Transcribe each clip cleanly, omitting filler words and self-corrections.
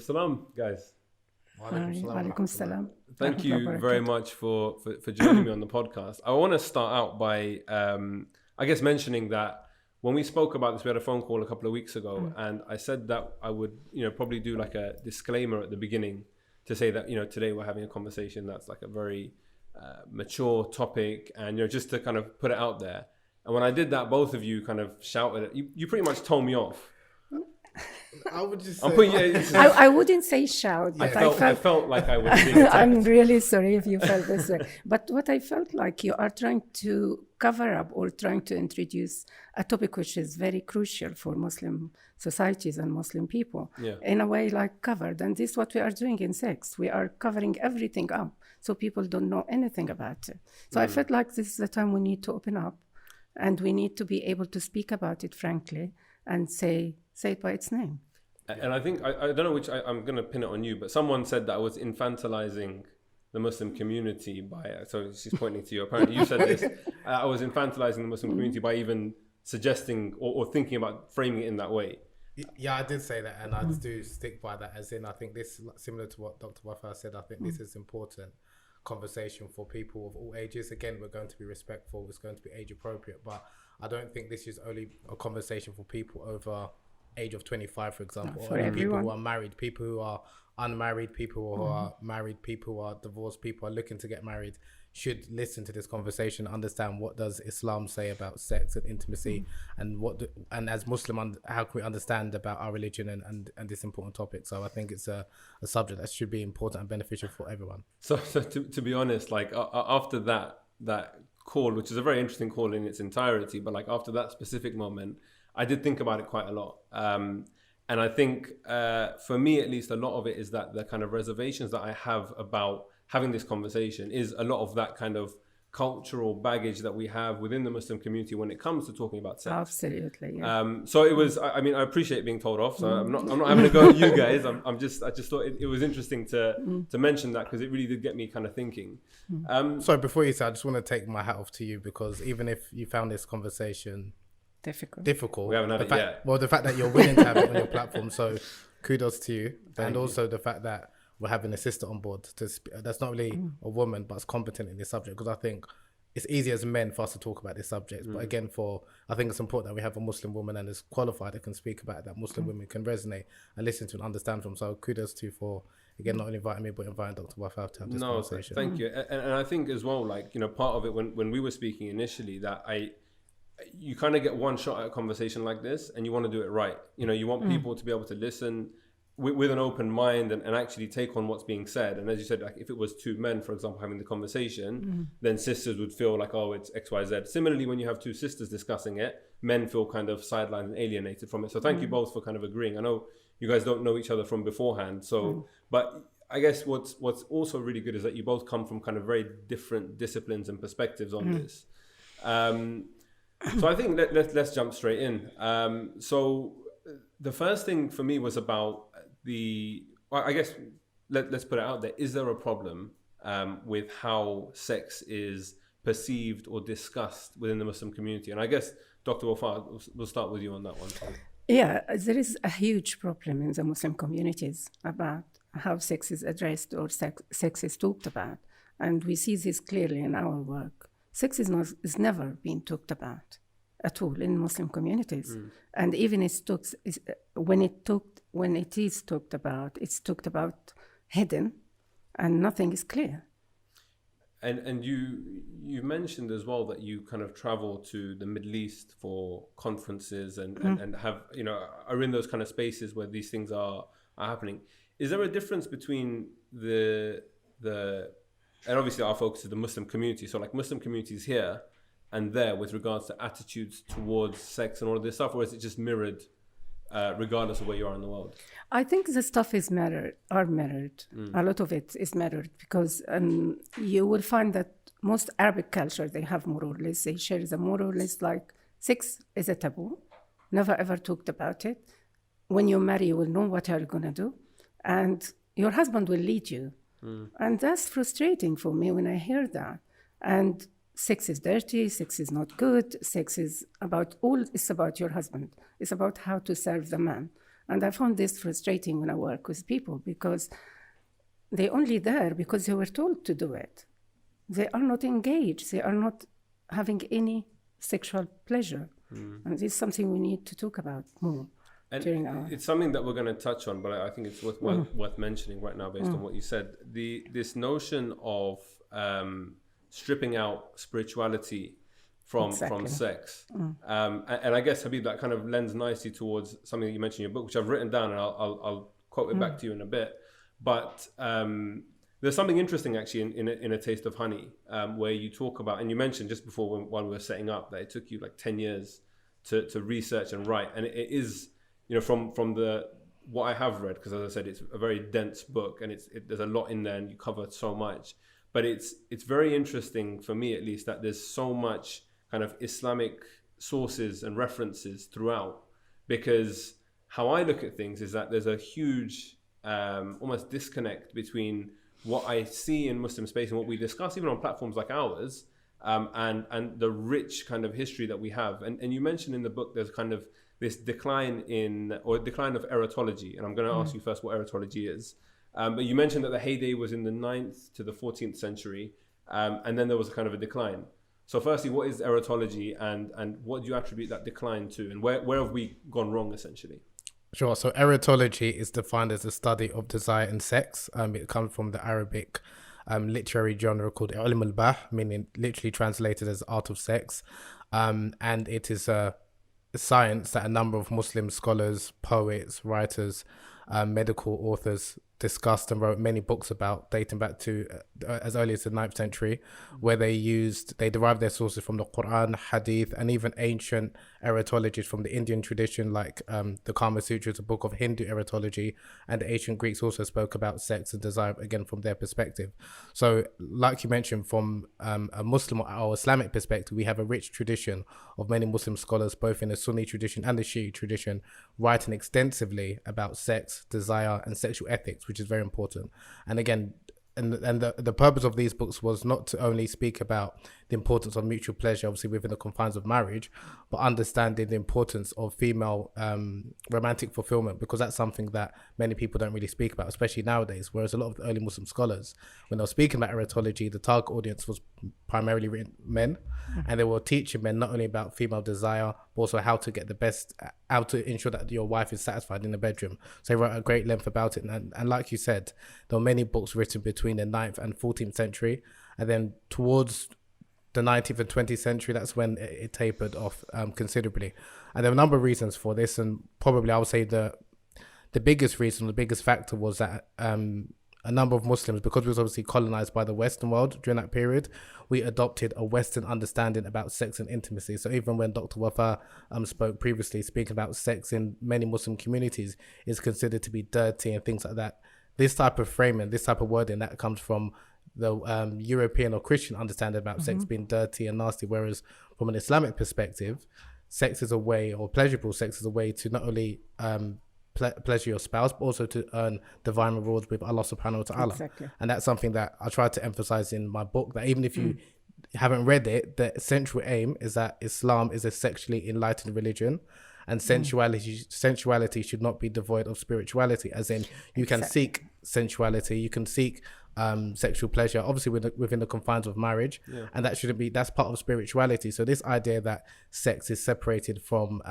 Salam, guys. Walaikum salam. Thank you very much for joining me on the podcast. I want to start out by, I guess, mentioning that when we spoke about this, we had a phone call a couple of weeks ago, and I said that I would, probably do like a disclaimer at the beginning to say that, today we're having a conversation that's like a very mature topic, and just to kind of put it out there. And when I did that, both of you kind of shouted it. You pretty much told me off. I would just say, I wouldn't say shout, but I felt like I was being attacked. I'm really sorry if you felt this way. But what I felt like you are trying to cover up or trying to introduce a topic which is very crucial for Muslim societies and Muslim people, in a way like covered. And this is what we are doing in sex. We are covering everything up so people don't know anything about it. So I felt like this is the time we need to open up, and we need to be able to speak about it frankly and say it by its name. And I think, I don't know which, I'm going to pin it on you, but someone said that I was infantilizing the Muslim community by, so she's pointing to you, apparently you said this, I was infantilizing the Muslim community by even suggesting or thinking about framing it in that way. Yeah, I did say that, and I do stick by that, as in I think this, similar to what Dr. Wafaa said, I think this is important conversation for people of all ages. Again, we're going to be respectful, it's going to be age appropriate, but I don't think this is only a conversation for people over age of 25, for example, or people who are married, people who are unmarried, people who are married, people who are divorced, people who are looking to get married should listen to this conversation, understand what does Islam say about sex and intimacy, and as Muslim, how can we understand about our religion and this important topic. So I think it's a subject that should be important and beneficial for everyone. So to be honest, like after that call, which is a very interesting call in its entirety, but like after that specific moment, I did think about it quite a lot. And I think for me, at least, a lot of it is that the kind of reservations that I have about having this conversation is a lot of that kind of cultural baggage that we have within the Muslim community when it comes to talking about sex. Absolutely. Yeah. So it was, I mean, I appreciate being told off. So I'm not having to go at you guys. I just thought it was interesting to mention that, because it really did get me kind of thinking. Sorry, before you say, I just want to take my hat off to you, because even if you found this conversation difficult. We haven't had it yet. Well, the fact that you're willing to have it on your platform, so kudos to you. And also the fact that we're having a sister on board that's not really a woman, but is competent in this subject, because I think it's easy as men for us to talk about this subject. But again, I think it's important that we have a Muslim woman and is qualified that can speak about it, that Muslim women can resonate and listen to and understand from. So kudos to you for, again, not only inviting me, but inviting Dr. Wafaa to have this conversation. Thank you. And I think as well, like, part of it when we were speaking initially, that you kind of get one shot at a conversation like this, and you want to do it right. You want people to be able to listen with an open mind and actually take on what's being said. And as you said, like if it was two men, for example, having the conversation, then sisters would feel like, oh, it's XYZ. Similarly, when you have two sisters discussing it, men feel kind of sidelined and alienated from it. So thank you both for kind of agreeing. I know you guys don't know each other from beforehand. So, but I guess what's also really good is that you both come from kind of very different disciplines and perspectives on this. So I think let's jump straight in. So the first thing for me was about I guess let's put it out there. Is there a problem with how sex is perceived or discussed within the Muslim community? And I guess, Dr. Wafaa, we'll start with you on that one. Yeah, there is a huge problem in the Muslim communities about how sex is addressed or sex is talked about. And we see this clearly in our work. Sex is never been talked about at all in Muslim communities. And even when it is talked about, it's talked about hidden, and nothing is clear. And you mentioned as well that you kind of travel to the Middle East for conferences and have, are in those kind of spaces where these things are happening. Is there a difference between the and obviously our focus is the Muslim community, so like Muslim communities here and there with regards to attitudes towards sex and all of this stuff, or is it just mirrored regardless of where you are in the world? I think the stuff is mirrored. A lot of it is mirrored, because you will find that most Arabic culture, they have more or less, they share the more or less like sex is a taboo, never ever talked about it. When you marry, you will know what you're going to do, and your husband will lead you. And that's frustrating for me when I hear that. And sex is dirty, sex is not good, sex is about it's about your husband. It's about how to serve the man. And I found this frustrating when I work with people because they're only there because they were told to do it. They are not engaged. They are not having any sexual pleasure. And this is something we need to talk about more. And during our... it's something that we're going to touch on, but I think it's worth mentioning right now based on what you said. This notion of stripping out spirituality from sex. And I guess, Habeeb, that kind of lends nicely towards something that you mentioned in your book, which I've written down, and I'll quote it back to you in a bit. But there's something interesting actually in A Taste of Honey, where you talk about, and you mentioned just before while we were setting up, that it took you like 10 years to research and write. And it is, you know, from what I have read, because as I said, it's a very dense book, and there's a lot in there, and you cover so much. But it's very interesting for me, at least, that there's so much kind of Islamic sources and references throughout, because how I look at things is that there's a huge almost disconnect between what I see in Muslim space and what we discuss even on platforms like ours, and the rich kind of history that we have. And you mentioned in the book there's kind of this decline of erotology, and I'm going to ask you first what erotology is. But you mentioned that the heyday was in the 9th to the 14th century, and then there was a kind of a decline. So firstly, what is erotology, and what do you attribute that decline to, and where have we gone wrong, essentially? Sure. So erotology is defined as the study of desire and sex. It comes from the Arabic literary genre called ilm al-bah, meaning literally translated as art of sex. And it is a science that a number of Muslim scholars, poets, writers, medical authors discussed and wrote many books about, dating back to as early as the 9th century, where they derived their sources from the Quran, Hadith, and even ancient erotologies from the Indian tradition, like the Kama Sutra is a book of Hindu erotology, and the ancient Greeks also spoke about sex and desire, again, from their perspective. So, like you mentioned, from a Muslim or Islamic perspective, we have a rich tradition of many Muslim scholars, both in the Sunni tradition and the Shi'i tradition, writing extensively about sex, desire, and sexual ethics, which is very important. And again, the purpose of these books was not to only speak about the importance of mutual pleasure, obviously within the confines of marriage, but understanding the importance of female romantic fulfillment, because that's something that many people don't really speak about, especially nowadays. Whereas a lot of the early Muslim scholars, when they were speaking about erotology, the target audience was primarily men, and they were teaching men not only about female desire, but also how to get the best, how to ensure that your wife is satisfied in the bedroom. So they wrote at great length about it. And like you said, there were many books written between the 9th and 14th century, and then towards the 19th and 20th century, that's when it tapered off considerably. And there were a number of reasons for this, and probably I would say the biggest reason, the biggest factor was that a number of Muslims, because we was obviously colonized by the Western world during that period, we adopted a Western understanding about sex and intimacy. So even when Dr. Wafaa spoke previously, speaking about sex in many Muslim communities is considered to be dirty and things like that. This type of framing, this type of wording, that comes from the European or Christian understanding about sex being dirty and nasty, whereas from an Islamic perspective, sex is a way, or pleasurable sex is a way to not only pleasure your spouse, but also to earn divine rewards with Allah subhanahu wa ta'ala. Exactly. And that's something that I try to emphasize in my book, that even if you haven't read it, the central aim is that Islam is a sexually enlightened religion, and sensuality should not be devoid of spirituality, as in you can seek sensuality, you can seek sexual pleasure, obviously within the confines of marriage, and that's part of spirituality. So this idea that sex is separated from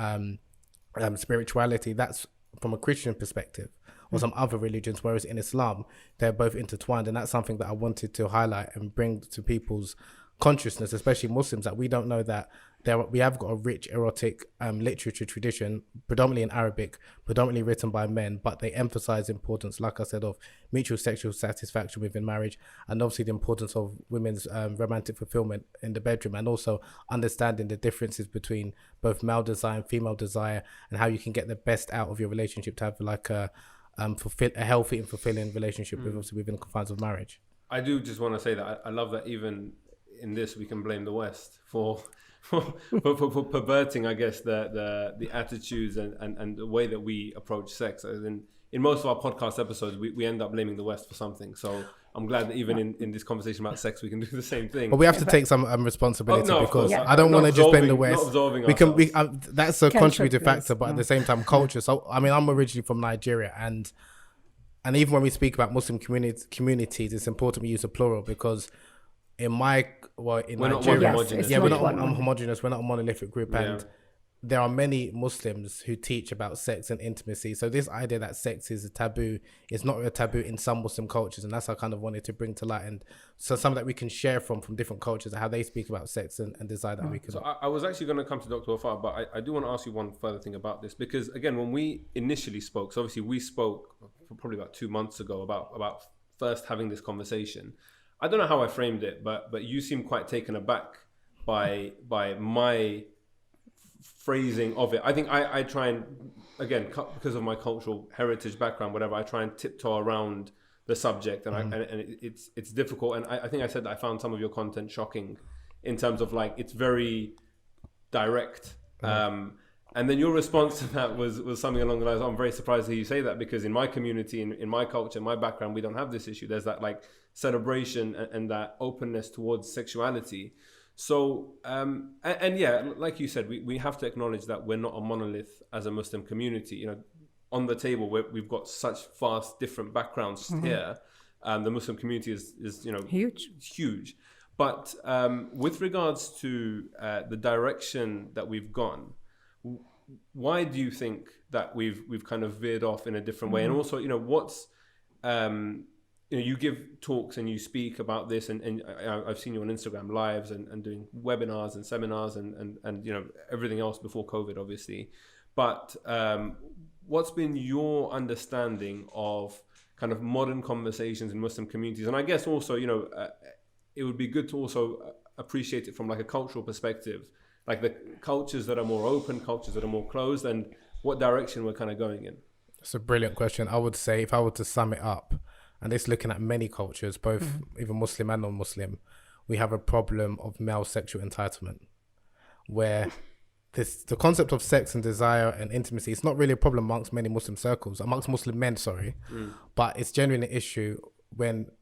spirituality, that's from a Christian perspective or some other religions, whereas in Islam they're both intertwined. And that's something that I wanted to highlight and bring to people's consciousness, especially Muslims, that we don't know that we have got a rich erotic literature tradition, predominantly in Arabic, predominantly written by men, but they emphasize importance, like I said, of mutual sexual satisfaction within marriage, and obviously the importance of women's romantic fulfillment in the bedroom, and also understanding the differences between both male desire and female desire, and how you can get the best out of your relationship to have like a healthy and fulfilling relationship within the confines of marriage. I do just want to say that I love that even in this we can blame the West for perverting, I guess, the attitudes and the way that we approach sex. In most of our podcast episodes, we end up blaming the West for something. So I'm glad that even in this conversation about sex, we can do the same thing. But we have to take some responsibility because I don't want to just blame the West. Not absolving that's a contributing factor, but at the same time, culture. So, I mean, I'm originally from Nigeria, and even when we speak about Muslim communities, it's important we use a plural because in Nigeria, we're not homogenous. We're not a monolithic group, and there are many Muslims who teach about sex and intimacy. So this idea that sex is a taboo is not a taboo in some Muslim cultures, and that's what I kind of wanted to bring to light. And so some that we can share from different cultures, how they speak about sex and desire that we can. So I was actually going to come to Dr. Wafaa, but I do want to ask you one further thing about this, because again, when we initially spoke, so obviously we spoke probably about 2 months ago about first having this conversation. I don't know how I framed it, but you seem quite taken aback by my phrasing of it. I think I try and, again, because of my cultural heritage background, whatever, I try and tiptoe around the subject, and it's difficult. And I think I said that I found some of your content shocking in terms of like it's very direct. And then your response to that was something along the lines, I'm very surprised to hear you say that, because in my community, in my culture, my background, we don't have this issue. There's that like celebration and that openness towards sexuality. So, and yeah, like you said, we have to acknowledge that we're not a monolith as a Muslim community. You know, on the table, we've got such vast different backgrounds here. The Muslim community is you know, huge. But with regards to the direction that we've gone, why do you think that we've kind of veered off in a different way? And also, you know, what's you know, you give talks and you speak about this, and I've seen you on Instagram lives and doing webinars and seminars and you know, everything else before COVID, obviously. But what's been your understanding of kind of modern conversations in Muslim communities? And I guess also, you know, it would be good to also appreciate it from like a cultural perspective, like the cultures that are more open, cultures that are more closed, and what direction we're kind of going in. It's a brilliant question. I would say, if I were to sum it up, and it's looking at many cultures, both even Muslim and non-Muslim, we have a problem of male sexual entitlement, where the concept of sex and desire and intimacy is not really a problem amongst many Muslim circles, amongst Muslim men, but it's genuinely an issue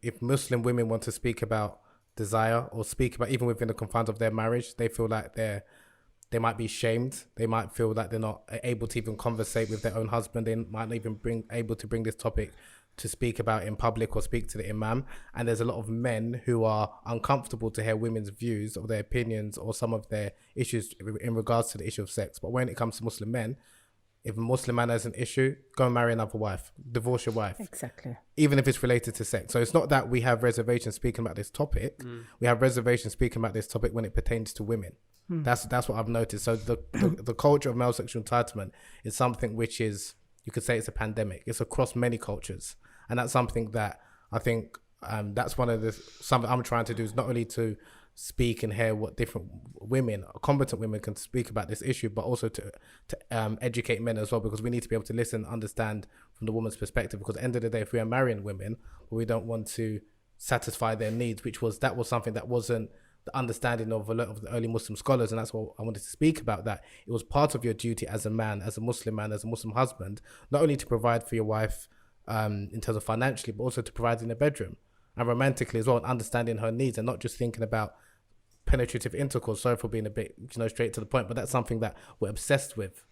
if Muslim women want to speak about desire or speak about even within the confines of their marriage, they feel like they might be shamed. They might feel like they're not able to even conversate with their own husband. They might not even able to bring this topic to speak about in public or speak to the imam. And there's a lot of men who are uncomfortable to hear women's views or their opinions or some of their issues in regards to the issue of sex. But when it comes to Muslim men, if a Muslim man has an issue, go and marry another wife, divorce your wife. Exactly. Even if it's related to sex. So it's not that we have reservations speaking about this topic. We have reservations speaking about this topic when it pertains to women. That's what I've noticed. So the culture of male sexual entitlement is something which is, you could say it's a pandemic. It's across many cultures. And that's something that I think that's something I'm trying to do, is not only to speak and hear what different women, competent women, can speak about this issue, but also to educate men as well, because we need to be able to listen and understand from the woman's perspective. Because at the end of the day, if we are marrying women, we don't want to satisfy their needs, that was something that wasn't the understanding of a lot of the early Muslim scholars. And that's what I wanted to speak about, that it was part of your duty as a man, as a Muslim man, as a Muslim husband, not only to provide for your wife in terms of financially, but also to provide in the bedroom and romantically as well, and understanding her needs, and not just thinking about penetrative intercourse. Sorry for being a bit, straight to the point, but that's something that we're obsessed with,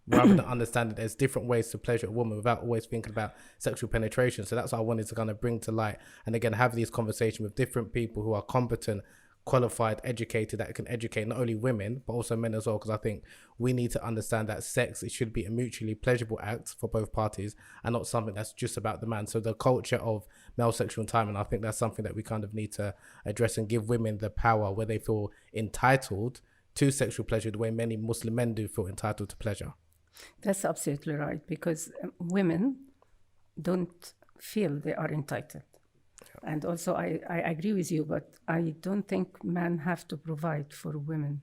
rather than understanding there's different ways to pleasure a woman without always thinking about sexual penetration. So that's what I wanted to kind of bring to light, and again, have these conversations with different people who are competent, qualified, educated, that can educate not only women but also men as well, because I think we need to understand that sex, it should be a mutually pleasurable act for both parties and not something that's just about the man. So the culture of male sexual entitlement, I think that's something that we kind of need to address and give women the power where they feel entitled to sexual pleasure the way many Muslim men do feel entitled to pleasure. That's absolutely right, because women don't feel they are entitled. And also, I agree with you, but I don't think men have to provide for women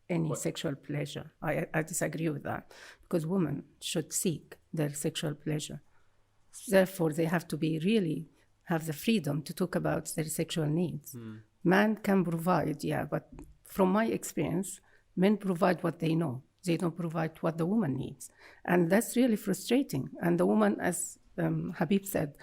any sexual pleasure. I disagree with that, because women should seek their sexual pleasure. Therefore, they have to have the freedom to talk about their sexual needs. Man can provide, but from my experience, men provide what they know. They don't provide what the woman needs. And that's really frustrating. And the woman, as Habeeb said,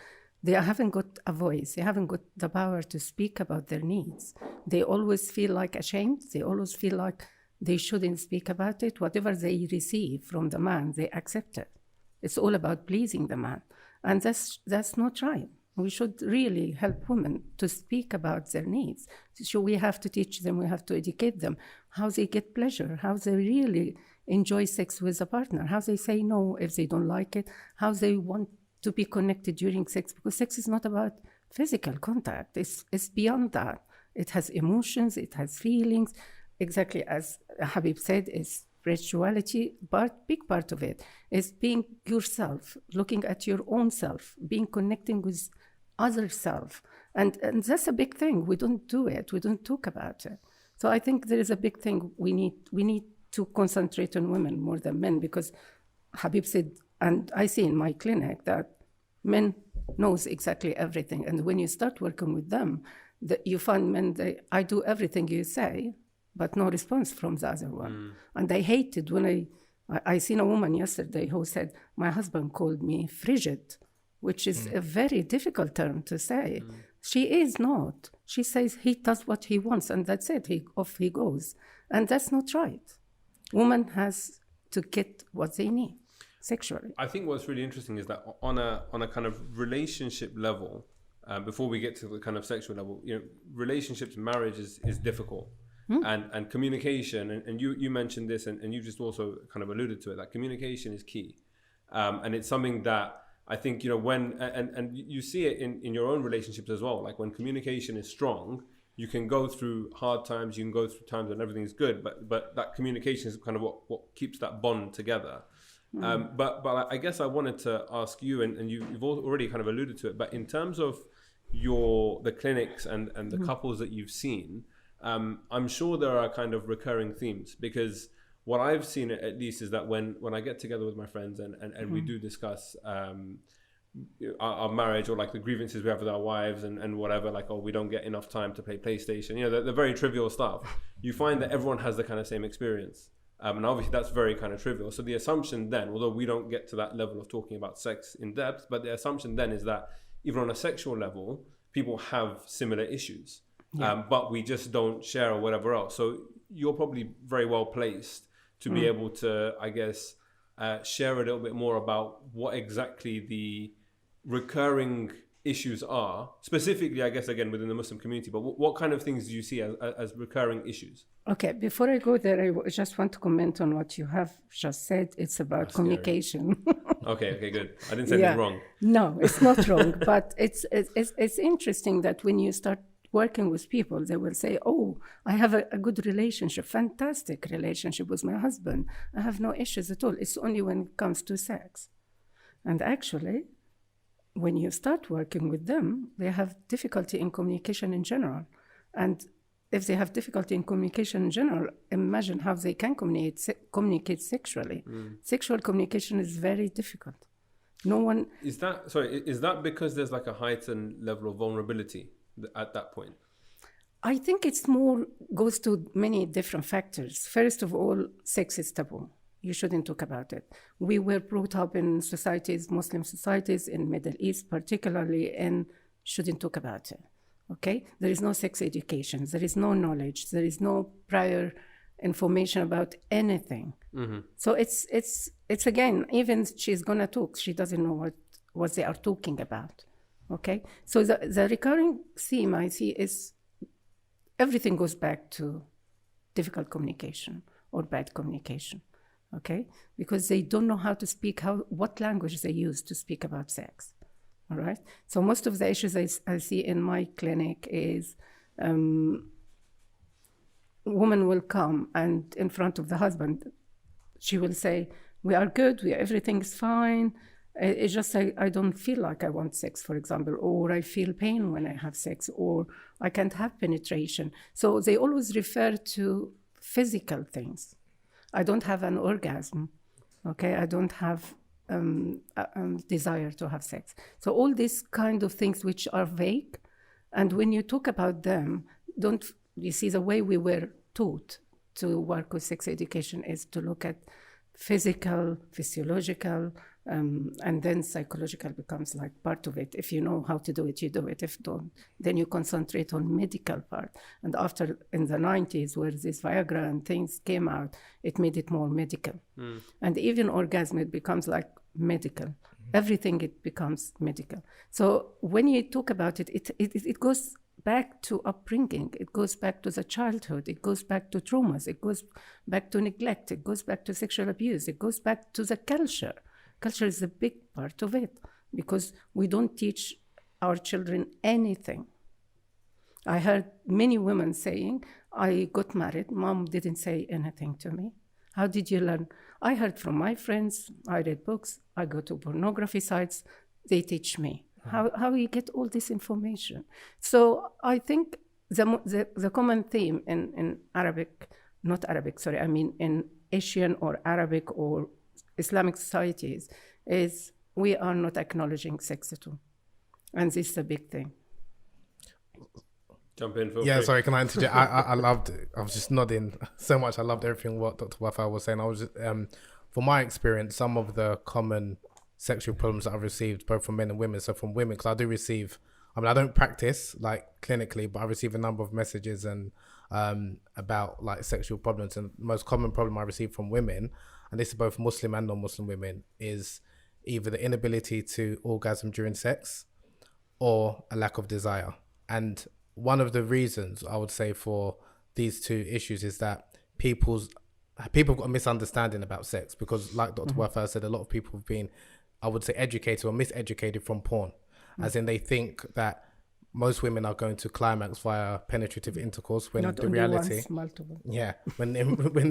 they haven't got a voice. They haven't got the power to speak about their needs. They always feel like ashamed. They always feel like they shouldn't speak about it. Whatever they receive from the man, they accept it. It's all about pleasing the man. And that's not right. We should really help women to speak about their needs. So we have to teach them, we have to educate them, how they get pleasure, how they really enjoy sex with a partner, how they say no if they don't like it, how they want to be connected during sex, because sex is not about physical contact. It's beyond that. It has emotions, it has feelings. Exactly as Habeeb said, it's spirituality, but big part of it is being yourself, looking at your own self, being connecting with other self. And that's a big thing. We don't do it. We don't talk about it. So I think there is a big thing. We need to concentrate on women more than men, because Habeeb said, and I see in my clinic that men knows exactly everything. And when you start working with them, you find men, I do everything you say, but no response from the other one. And I hated when I seen a woman yesterday who said, my husband called me frigid, which is a very difficult term to say. She is not. She says he does what he wants, and that's it. Off he goes. And that's not right. Woman has to get what they need sexually. I think what's really interesting is that on a kind of relationship level, before we get to the kind of sexual level, relationships, marriage is difficult. And communication, and you mentioned this, and you just also kind of alluded to it, that communication is key. And it's something that I think, when, and you see it in your own relationships as well, like when communication is strong, you can go through hard times, you can go through times when everything's good, but that communication is kind of what keeps that bond together. But I guess I wanted to ask you, and you've already kind of alluded to it, but in terms of the clinics and the couples that you've seen, I'm sure there are kind of recurring themes, because what I've seen at least is that when I get together with my friends and we do discuss our marriage, or like the grievances we have with our wives and whatever, like, oh, we don't get enough time to play PlayStation, the very trivial stuff, you find that everyone has the kind of same experience. And obviously that's very kind of trivial. So the assumption then, although we don't get to that level of talking about sex in depth, but the assumption then is that even on a sexual level, people have similar issues. But we just don't share or whatever else. So you're probably very well placed to be able to, I guess, share a little bit more about what exactly the recurring issues are, specifically, I guess, again, within the Muslim community, but what kind of things do you see as recurring issues? Okay, before I go there, I just want to comment on what you have just said. It's about communication. Okay, good. I didn't say anything wrong. No, it's not wrong, but it's interesting that when you start working with people, they will say, oh, I have a good relationship, fantastic relationship with my husband. I have no issues at all. It's only when it comes to sex. And actually, when you start working with them, they have difficulty in communication in general. And if they have difficulty in communication in general, imagine how they can communicate sexually. Sexual communication is very difficult. No one... Is that because there's like a heightened level of vulnerability at that point? I think it's goes to many different factors. First of all, sex is taboo. You shouldn't talk about it. We were brought up in societies, Muslim societies, in Middle East particularly, and shouldn't talk about it. Okay? There is no sex education. There is no knowledge. There is no prior information about anything. So it's again, even she's gonna talk, she doesn't know what they are talking about. Okay? So the recurring theme I see is everything goes back to difficult communication or bad communication. Okay? Because they don't know how to speak, what language they use to speak about sex. All right? So most of the issues I see in my clinic is woman will come and in front of the husband, she will say, we are good, everything's fine. It's just I don't feel like I want sex, for example, or I feel pain when I have sex, or I can't have penetration. So they always refer to physical things. I don't have an orgasm, okay? I don't have desire to have sex. So all these kind of things which are vague, and when you talk about them, you see the way we were taught to work with sex education is to look at physical, physiological, And then psychological becomes like part of it. If you know how to do it, you do it. If don't, then you concentrate on medical part. And after, in the 90s, where this Viagra and things came out, it made it more medical. And even orgasm, it becomes like medical. Everything, it becomes medical. So when you talk about it, it goes back to upbringing. It goes back to the childhood. It goes back to traumas. It goes back to neglect. It goes back to sexual abuse. It goes back to the culture. Culture is a big part of it because we don't teach our children anything. I heard many women saying, I got married, mom didn't say anything to me. How did you learn? I heard from my friends, I read books, I go to pornography sites, they teach me. How you get all this information? So I think the common theme in Arabic, not Arabic, sorry, I mean in Asian or Arabic or Islamic societies is we are not acknowledging sex at all. And this is a big thing. Jump in, Phil. Yeah, sorry, can I interject? I loved it. I was just nodding so much. I loved everything what Dr. Wafaa was saying. I was just, from my experience, some of the common sexual problems that I've received, both from men and women. So from women, because I do receive, I mean, I don't practice like clinically, but I receive a number of messages and about like sexual problems. And the most common problem I receive from women, and this is both Muslim and non-Muslim women, is either the inability to orgasm during sex or a lack of desire. And one of the reasons I would say for these two issues is that people have got a misunderstanding about sex, because like Dr. Wafaa said, a lot of people have been, I would say, educated or miseducated from porn, as in they think that most women are going to climax via penetrative intercourse, when Not the only reality, once, multiple. yeah, when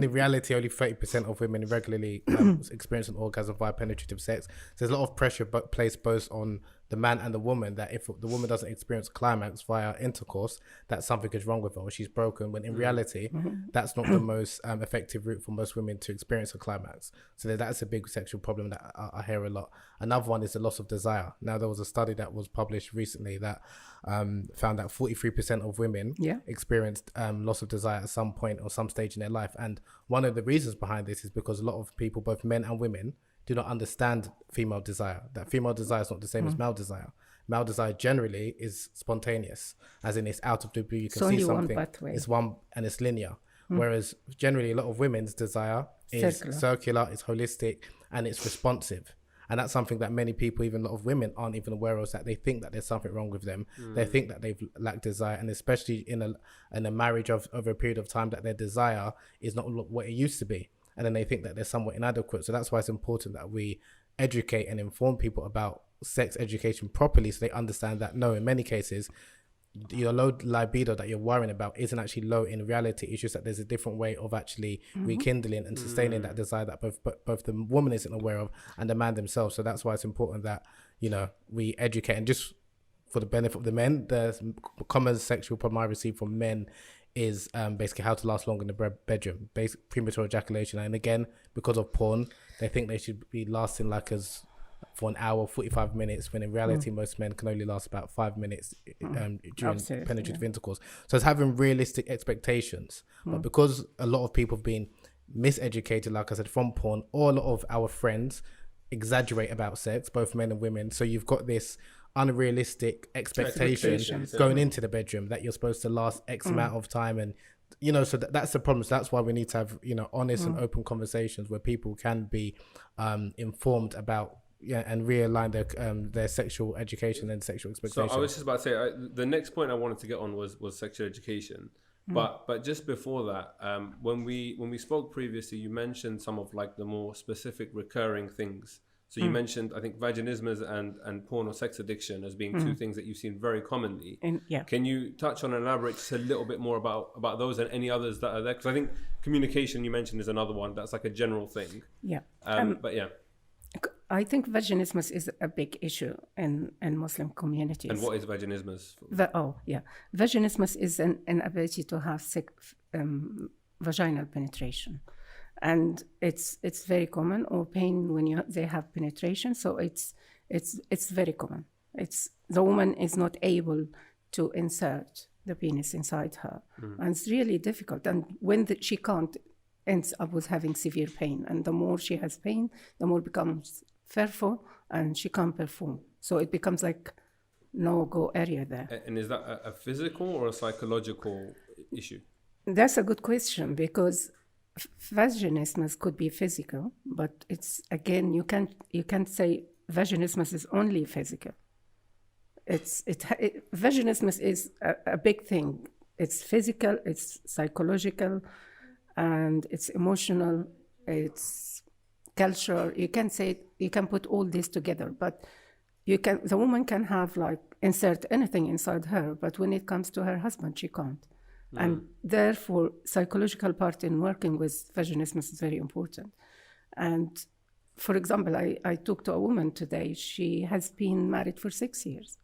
the reality only 30% of women regularly experience an orgasm via penetrative sex. So there's a lot of pressure placed both on the man and the woman, that if the woman doesn't experience climax via intercourse, that something is wrong with her or she's broken, when in reality that's not the most effective route for most women to experience a climax. So that's a big sexual problem that I hear a lot. Another one is the loss of desire. Now, there was a study that was published recently that found that 43% of women experienced loss of desire at some point or some stage in their life. And one of the reasons behind this is because a lot of people, both men and women, do not understand female desire. That female desire is not the same as male desire. Male desire generally is spontaneous, as in it's out of the blue. You can see something. It's one and it's linear. Whereas generally a lot of women's desire is circular, it's holistic, and it's responsive. And that's something that many people, even a lot of women, aren't even aware of, that they think that there's something wrong with them. They think that they've lacked desire, and especially in a marriage over a period of time, that their desire is not what it used to be. And then they think that they're somewhat inadequate. So that's why it's important that we educate and inform people about sex education properly, so they understand that no, in many cases, your low libido that you're worrying about isn't actually low in reality. It's just that there's a different way of actually rekindling and sustaining that desire that both the woman isn't aware of and the man themselves. So that's why it's important that, you know, we educate. And just for the benefit of the men, the common sexual problem I receive from men is basically how to last long in the bedroom, basic premature ejaculation. And again, because of porn, they think they should be lasting like for an hour, 45 minutes, when in reality most men can only last about 5 minutes during penetrative intercourse. So it's having realistic expectations. But because a lot of people have been miseducated, like I said, from porn, or a lot of our friends exaggerate about sex, both men and women, so you've got this unrealistic expectations going into the bedroom that you're supposed to last X amount of time. And you know, so that's the problem. So that's why we need to have, you know, honest and open conversations where people can be informed about and realign their sexual education and sexual expectations. So I was just about to say, the next point I wanted to get on was sexual education. But just before that, when we spoke previously, you mentioned some of like the more specific recurring things. So you mentioned, I think, vaginismus and porn or sex addiction as being two things that you've seen very commonly. Can you touch on and elaborate just a little bit more about those and any others that are there? Because I think communication, you mentioned, is another one that's like a general thing. But yeah. I think vaginismus is a big issue in Muslim communities. And what is vaginismus? Vaginismus is an inability to have vaginal penetration. And it's very common, or pain when they have penetration. So it's very common. It's the woman is not able to insert the penis inside her, and it's really difficult. And when she can't, ends up with having severe pain. And the more she has pain, the more becomes fearful and she can't perform. So it becomes like no-go area there. And is that a physical or a psychological issue? That's a good question, because vaginismus could be physical, but it's, again, you can't say vaginismus is only physical. Vaginismus is a big thing. It's physical, it's psychological, and it's emotional, it's cultural. You can say, you can put all this together, but the woman can have, like, insert anything inside her, but when it comes to her husband, she can't. And therefore, psychological part in working with vaginismus is very important. And for example, I talked to a woman today. She has been married for 6 years.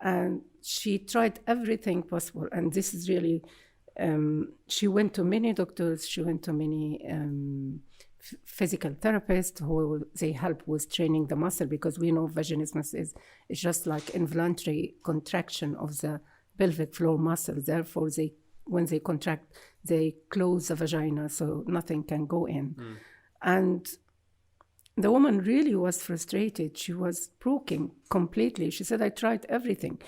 And she tried everything possible. And this is really, she went to many doctors. She went to many physical therapists who they help with training the muscle, because we know vaginismus is just like involuntary contraction of the pelvic floor muscle. Therefore, when they contract, they close the vagina so nothing can go in. And the woman really was frustrated. She was broken completely. She said, I tried everything.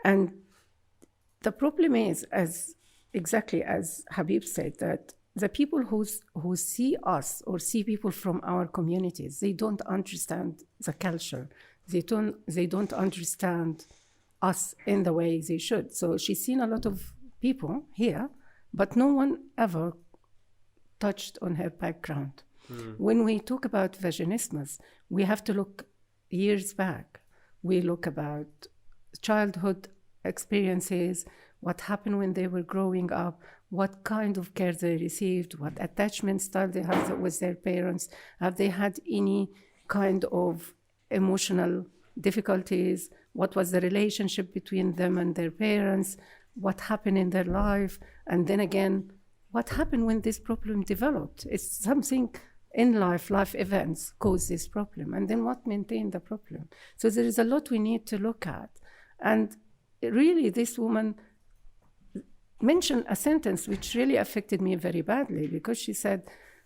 And the problem is, exactly as Habeeb said, that the people who see us or see people from our communities, they don't understand the culture. They don't understand us in the way they should. So she's seen a lot of people here, but no one ever touched on her background. When we talk about vaginismus, we have to look years back. We look about childhood experiences, what happened when they were growing up, what kind of care they received, what attachment style they have with their parents, have they had any kind of emotional difficulties, what was the relationship between them and their parents, what happened in their life, and then again, what happened when this problem developed. It's something in life events cause this problem, and then what maintained the problem. So there is a lot we need to look at. And really, this woman mentioned a sentence which really affected me very badly, because she said,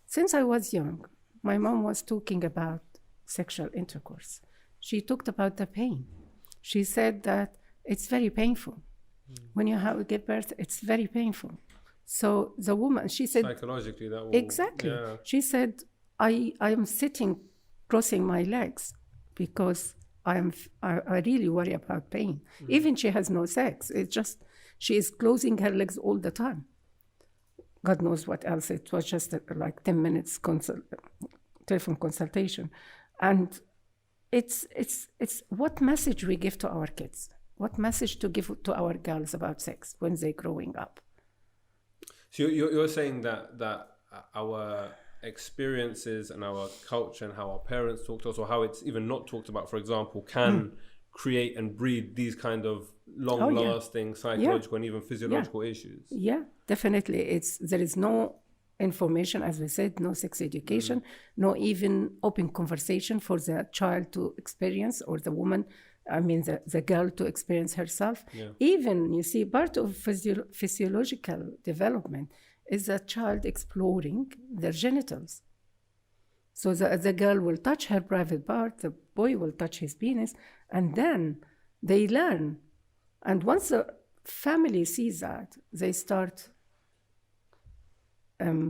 since I was young, my mom was talking about sexual intercourse. She talked about the pain. She said that it's very painful. When you give birth, it's very painful. So the woman, she said... Psychologically, that will... Exactly. Yeah. She said, I am sitting, crossing my legs, because I really worry about pain. Even she has no sex. It's just, she is closing her legs all the time. God knows what else. It was just like 10 minutes telephone consultation. And it's what message we give to our kids, what message to give to our girls about sex when they're growing up. So you're saying that our experiences and our culture and how our parents talk to us, or how it's even not talked about, for example, can create and breed these kind of long-lasting psychological and even physiological issues. Yeah, definitely. There is no information, as we said, no sex education, no even open conversation for the child to experience, or the woman, the girl to experience herself. Yeah. Even, you see, part of physiological development is the child exploring their genitals. So the girl will touch her private part, the boy will touch his penis, and then they learn. And once the family sees that, they start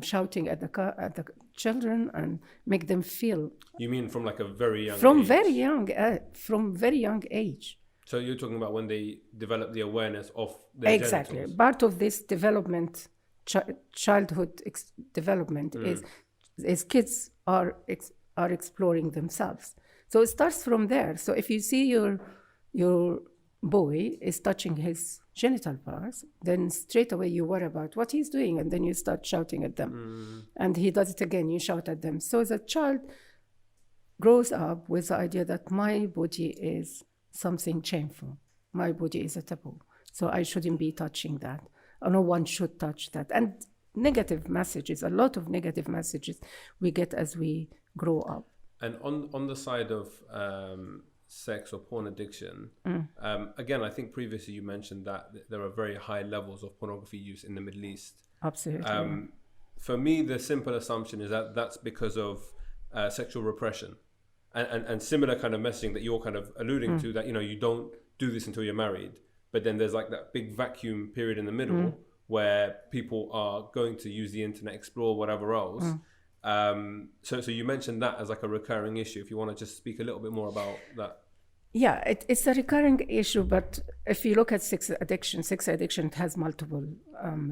shouting at the children and make them feel. You mean from like a very young age? From very young age. So you're talking about when they develop the awareness of their genitals. Part of this development, childhood development, is kids are exploring themselves. So it starts from there. So if you see your boy is touching his genital parts, then straight away you worry about what he's doing, and then you start shouting at them. And he does it again, you shout at them. So the child grows up with the idea that my body is something shameful. My body is a taboo. So I shouldn't be touching that. No one should touch that. And negative messages, a lot of negative messages we get as we grow up. And on the side of sex or porn addiction, again, I think previously you mentioned that there are very high levels of pornography use in the Middle East. Absolutely. For me, the simple assumption is that that's because of sexual repression. and similar kind of messaging that you're kind of alluding to, that, you know, you don't do this until you're married, but then there's like that big vacuum period in the middle where people are going to use the internet, explore whatever else. So you mentioned that as like a recurring issue. If you want to just speak a little bit more about that. Yeah, it's a recurring issue, but if you look at sex addiction has multiple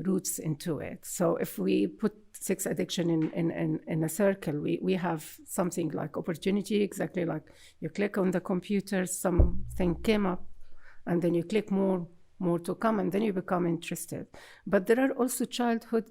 roots into it. So if we put sex addiction in a circle, we have something like opportunity, exactly like you click on the computer, something came up, and then you click more to come, and then you become interested. But there are also childhood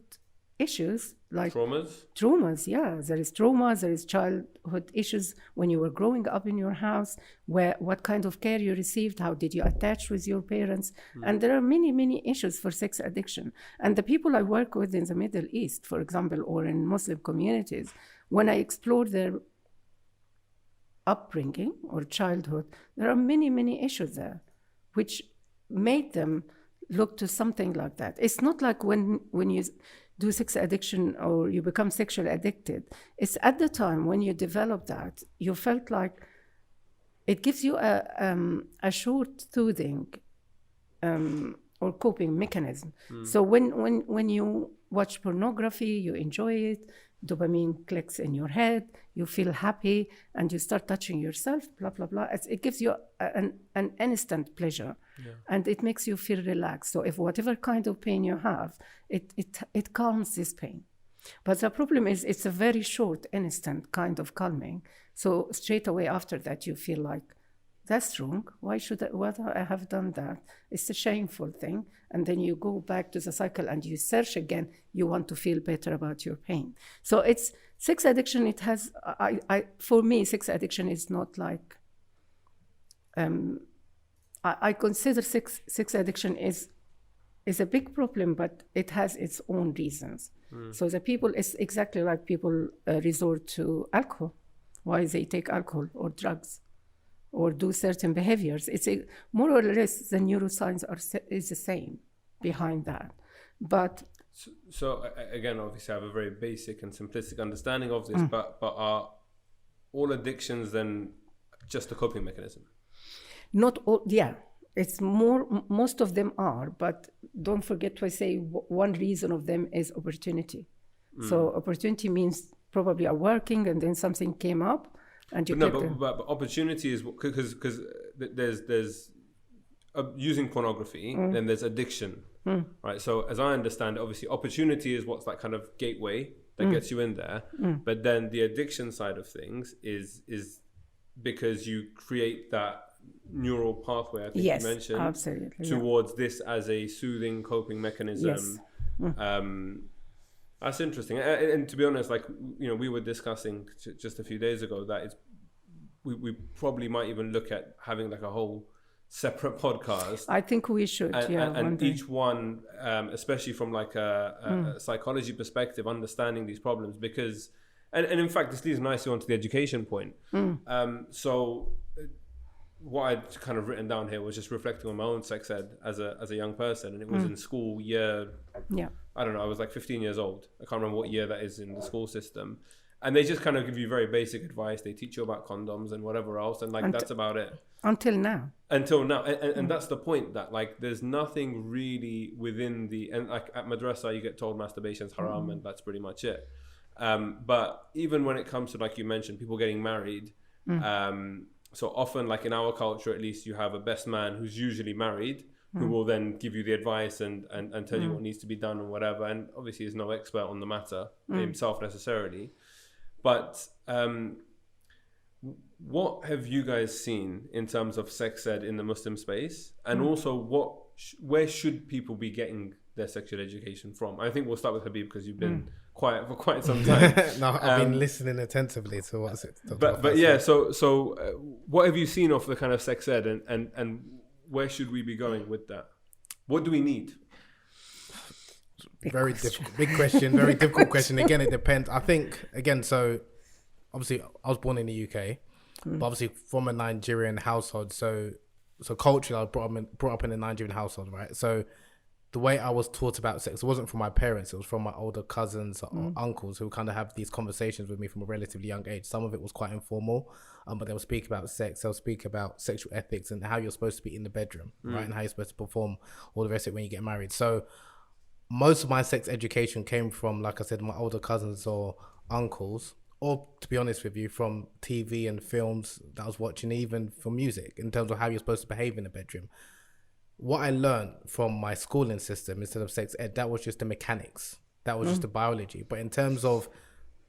issues like traumas. Yeah, there is trauma, there is childhood issues when you were growing up in your house, what kind of care you received, how did you attach with your parents, and there are many issues for sex addiction. And the people I work with in the Middle East, for example, or in Muslim communities, when I explore their upbringing or childhood, there are many issues there which made them look to something like that. It's not like when you do sex addiction or you become sexually addicted. It's at the time when you develop that, you felt like it gives you a short soothing or coping mechanism. So when you watch pornography, you enjoy it, dopamine clicks in your head, you feel happy, and you start touching yourself, blah, blah, blah. It gives you an instant pleasure, and it makes you feel relaxed. So if whatever kind of pain you have, it calms this pain. But the problem is it's a very short, instant kind of calming. So straight away after that, you feel like, that's wrong. Why I have done that? It's a shameful thing. And then you go back to the cycle and you search again. You want to feel better about your pain. So it's sex addiction. It has, for me, sex addiction is not like, I consider sex addiction is a big problem, but it has its own reasons. So the people, it's exactly like people resort to alcohol. Why they take alcohol or drugs or do certain behaviors. It's more or less the neuroscience is the same behind that. But so again, obviously I have a very basic and simplistic understanding of this, but are all addictions then just a coping mechanism? Not all, yeah. It's most of them are, but don't forget to say one reason of them is opportunity. So opportunity means probably are working and then something came up and you but opportunity is because there's using pornography, then there's addiction, right? So as I understand it, obviously opportunity is what's that kind of gateway that gets you in there, but then the addiction side of things is because you create that neural pathway, I think you mentioned, absolutely, towards this as a soothing coping mechanism. That's interesting. And to be honest, like, you know, we were discussing just a few days ago that we probably might even look at having like a whole separate podcast. I think we should, and each one, especially from like a psychology perspective, understanding these problems, because, and in fact, this leads nicely onto the education point. So what I'd kind of written down here was just reflecting on my own sex ed as a young person, and it was in school year. I don't know. I was like 15 years old. I can't remember what year that is in the school system, and they just kind of give you very basic advice. They teach you about condoms and whatever else, and like that's about it. Until now, and that's the point. That like there's nothing really within the, and like at madrasa you get told masturbation's haram, and that's pretty much it. But even when it comes to, like you mentioned, people getting married. So often, like in our culture, at least, you have a best man who's usually married, who will then give you the advice and tell you what needs to be done and whatever. And obviously, he's no expert on the matter himself necessarily. But what have you guys seen in terms of sex ed in the Muslim space? And also, where should people be getting their sexual education from? I think we'll start with Habeeb, because you've been quiet for quite some time. No, I've been listening attentively to what's it. But yeah, so what have you seen of the kind of sex ed, and where should we be going with that? What do we need? Big question, very difficult question. Again, it depends. I think, again, so obviously I was born in the UK, but obviously from a Nigerian household. So culturally, I was brought up in a Nigerian household, right? So the way I was taught about sex, it wasn't from my parents, it was from my older cousins or uncles who kind of have these conversations with me from a relatively young age. Some of it was quite informal, but they'll speak about sex, they'll speak about sexual ethics and how you're supposed to be in the bedroom, right? And how you're supposed to perform all the rest of it when you get married. So most of my sex education came from, like I said, my older cousins or uncles, or to be honest with you, from TV and films that I was watching, even from music, in terms of how you're supposed to behave in the bedroom. What I learned from my schooling system instead of sex ed, that was just the mechanics. That was just the biology. But in terms of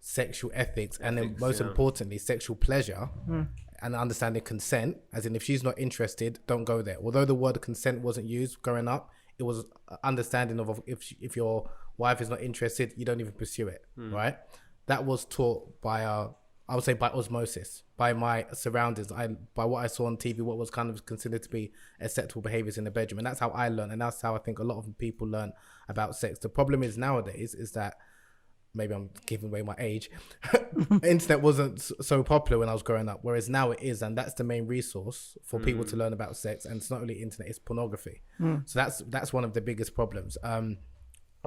sexual ethics and then most importantly, sexual pleasure and understanding consent, as in if she's not interested, don't go there. Although the word consent wasn't used growing up, it was understanding of if your wife is not interested, you don't even pursue it, right? That was taught by I would say by osmosis, by my surroundings, by what I saw on TV, what was kind of considered to be acceptable behaviors in the bedroom. And that's how I learned. And that's how I think a lot of people learn about sex. The problem is nowadays is that, maybe I'm giving away my age, internet wasn't so popular when I was growing up, whereas now it is. And that's the main resource for people to learn about sex. And it's not only internet, it's pornography. So that's one of the biggest problems.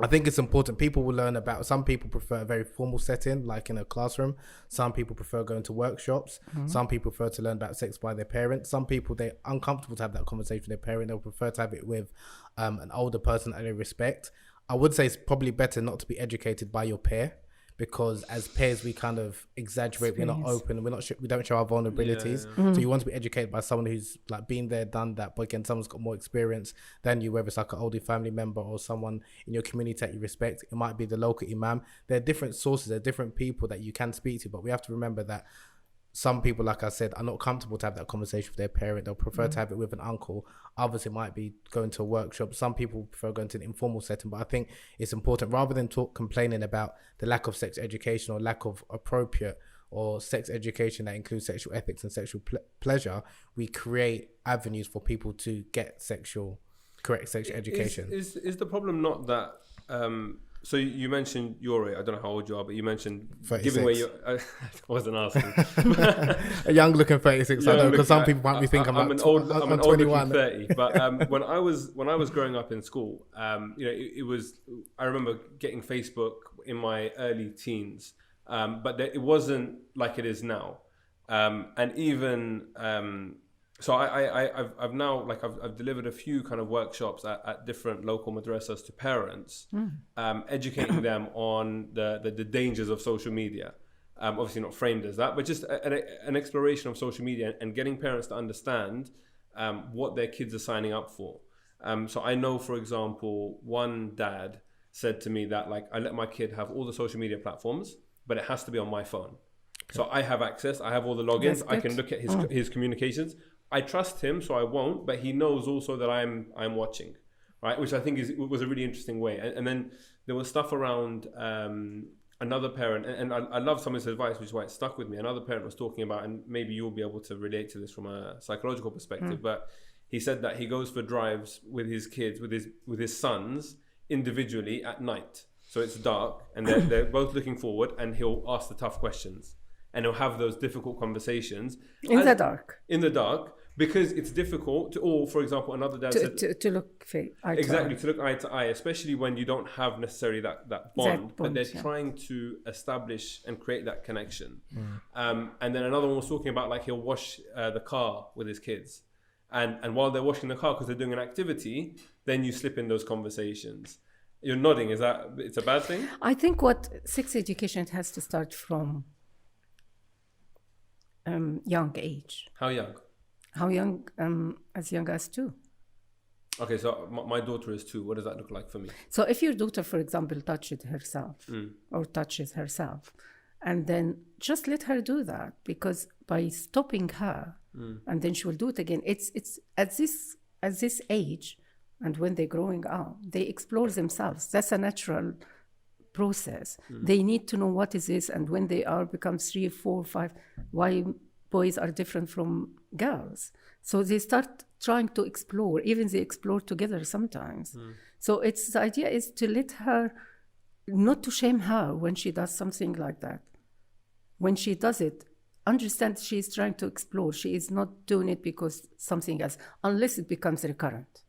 I think it's important. People will learn about, some people prefer a very formal setting, like in a classroom. Some people prefer going to workshops. Some people prefer to learn about sex by their parents. Some people, they're uncomfortable to have that conversation with their parent. They'll prefer to have it with an older person that they respect. I would say it's probably better not to be educated by your peer, because as peers we kind of exaggerate. We're not open, we don't show our vulnerabilities. So you want to be educated by someone who's like been there, done that, but again, someone's got more experience than you, whether it's like an older family member or someone in your community that you respect. It might be the local imam. There are different sources, there are different people that you can speak to, but we have to remember that some people, like I said, are not comfortable to have that conversation with their parent. They'll prefer to have it with an uncle. Others, it might be going to a workshop. Some people prefer going to an informal setting. But I think it's important, rather than complaining about the lack of sex education or lack of appropriate or sex education that includes sexual ethics and sexual pleasure, we create avenues for people to get correct sexual education. Is the problem not that... So you mentioned your age. I don't know how old you are, but you mentioned 36. Giving away your... I wasn't asking. A young-looking 36. I know, because some people might be thinking I'm an old 21. 30. But when I was growing up in school, it was... I remember getting Facebook in my early teens, but it wasn't like it is now. And even... So I've now, like, I've delivered a few kind of workshops at different local madrasas to parents, educating them on the dangers of social media. Obviously not framed as that, but just an exploration of social media and getting parents to understand what their kids are signing up for. So I know, for example, one dad said to me that, like, I let my kid have all the social media platforms, but it has to be on my phone. Okay. So I have access, I have all the logins, I can look at his communications. I trust him, so I won't, but he knows also that I'm watching, right? Which I think was a really interesting way. And then there was stuff around another parent, and I love someone's advice, which is why it stuck with me. Another parent was talking about, and maybe you'll be able to relate to this from a psychological perspective, but he said that he goes for drives with his kids, with his sons, individually at night. So it's dark, and they're both looking forward, and he'll ask the tough questions. And he'll have those difficult conversations in the dark, because it's difficult to, or for example, another dad said to look eye to look eye to eye, especially when you don't have necessarily that bond, but they're trying to establish and create that connection. And then another one was talking about, like, he'll wash the car with his kids, and while they're washing the car because they're doing an activity, then you slip in those conversations. You're nodding. Is that it's a bad thing? I think what sex education has to start from young age. How young? As young as 2. Okay, so my daughter is 2. What does that look like for me? So if your daughter, for example, touches herself, and then just let her do that, because by stopping her, and then she will do it again. It's at this age, and when they're growing up, they explore themselves. That's a natural process. They need to know what is this, and when they become 3, 4, 5, why boys are different from girls. So they start trying to explore, even they explore together sometimes. So the idea is to let her, not to shame her when she does something like that. When she does it, understand she is trying to explore. She is not doing it because something else, unless it becomes recurrent.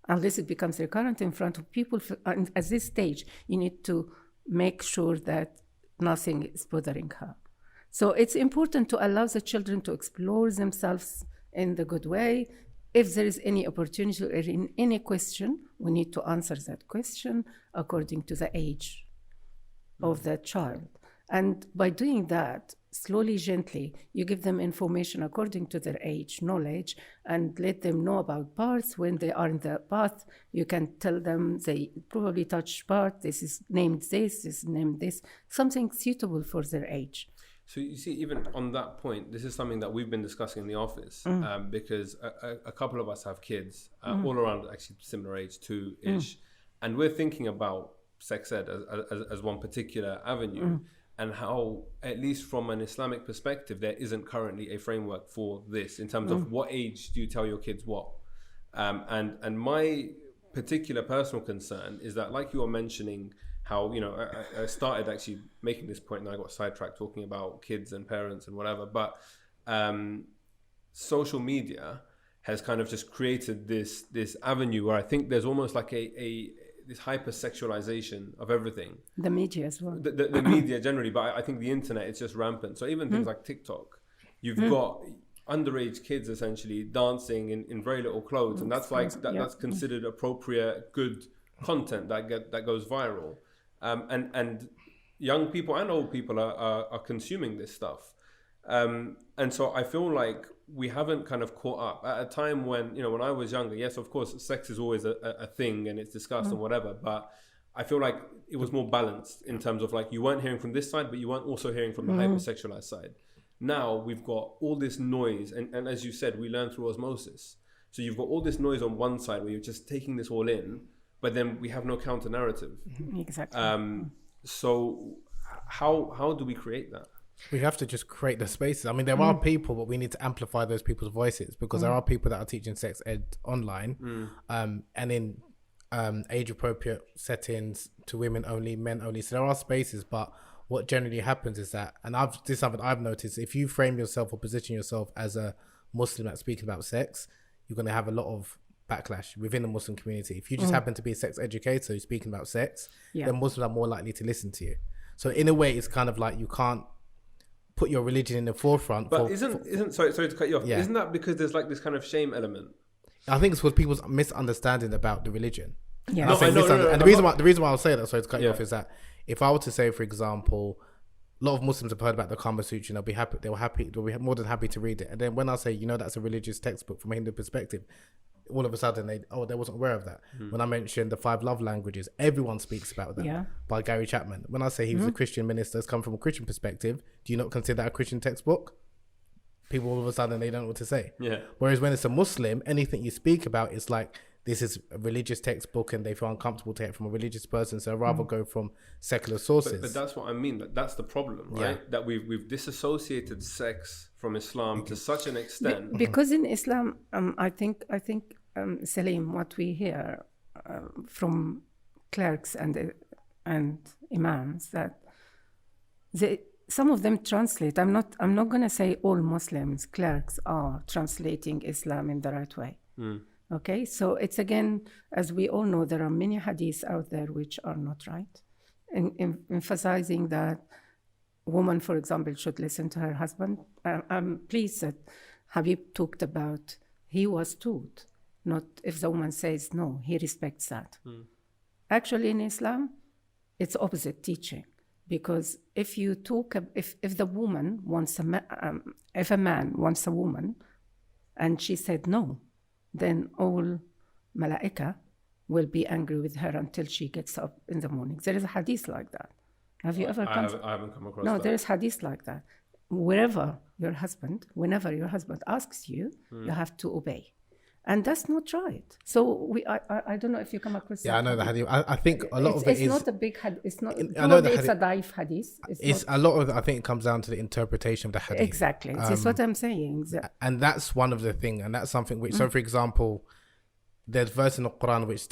unless it becomes recurrent in front of people. And at this stage, you need to make sure that nothing is bothering her. So it's important to allow the children to explore themselves in the good way. If there is any opportunity or in any question, we need to answer that question according to the age of the child. And by doing that, slowly, gently, you give them information according to their age, knowledge, and let them know about parts. When they are in the path, you can tell them they probably touch part, this is named this is named this, something suitable for their age. So you see, even on that point, this is something that we've been discussing in the office, because a couple of us have kids, all around actually similar age, 2-ish, and we're thinking about sex ed as one particular avenue, and how, at least from an Islamic perspective, there isn't currently a framework for this in terms of what age do you tell your kids what. And my particular personal concern is that, like you were mentioning, how, you know, I started actually making this point and I got sidetracked talking about kids and parents and whatever, but social media has kind of just created this avenue where I think there's almost like this hypersexualization of everything. The media as well. The media generally, but I think the internet is just rampant. So even things like TikTok, you've got underage kids essentially dancing in very little clothes, and that's like that's considered appropriate, good content that goes viral. And young people and old people are consuming this stuff. And so I feel like we haven't kind of caught up at a time when, you know, when I was younger, yes, of course, sex is always a thing and it's discussed and whatever, but I feel like it was more balanced in terms of like, you weren't hearing from this side, but you weren't also hearing from the hypersexualized side. Now we've got all this noise. And as you said, we learn through osmosis. So you've got all this noise on one side where you're just taking this all in, but then we have no counter narrative. Exactly. So how do we create that? We have to just create the spaces. I mean, there are people, but we need to amplify those people's voices, because there are people that are teaching sex ed online, and in age appropriate settings to women only, men only. So there are spaces, but what generally happens is that, and this is something I've noticed, if you frame yourself or position yourself as a Muslim that's speaking about sex, you're going to have a lot of backlash within the Muslim community. If you just happen to be a sex educator who's speaking about sex, then Muslims are more likely to listen to you. So in a way, it's kind of like you can't put your religion in the forefront. But isn't sorry to cut you off. Isn't that because there's like this kind of shame element? I think it's because people's misunderstanding about the religion. Yeah. And the reason why I'll say that, sorry to cut you off, is that if I were to say, for example, a lot of Muslims have heard about the Kama Sutra and they'll be more than happy to read it. And then when I say, you know, that's a religious textbook from a Hindu perspective, all of a sudden they wasn't aware of that. When I mentioned the 5 love languages, everyone speaks about that by Gary Chapman. When I say he was a Christian minister, it's come from a Christian perspective, do you not consider that a Christian textbook? People all of a sudden, they don't know what to say. Whereas when it's a Muslim, anything you speak about is like, this is a religious textbook and they feel uncomfortable to take it from a religious person, so I'd rather go from secular sources. But that's what I mean. That's the problem, right? That we've disassociated sex from Islam to such an extent. Because in Islam, I think Salim, what we hear from clerics and imams, that some of them translate. I'm not going to say all Muslims, clerics are translating Islam in the right way. Okay, so it's again, as we all know, there are many hadiths out there which are not right, emphasizing that woman, for example, should listen to her husband. I'm pleased that Habeeb talked about he was taught, not if the woman says no, he respects that. Actually, in Islam, it's opposite teaching, because if you talk, if the woman wants if a man wants a woman, and she said no, then all malaika will be angry with her until she gets up in the morning. There is a hadith like that. Have you ever come? I haven't come across that. No, there is hadith like that. Whenever your husband asks you, you have to obey. And that's not right. So I don't know if you come across that. I know the hadith. I think a lot of it is... It's not a big hadith. It's not... I know it's a daif hadith. A lot of it, I think, it comes down to the interpretation of the hadith. Exactly. That's what I'm saying. And that's one of the things. And that's something which... So, for example, there's verse in the Quran which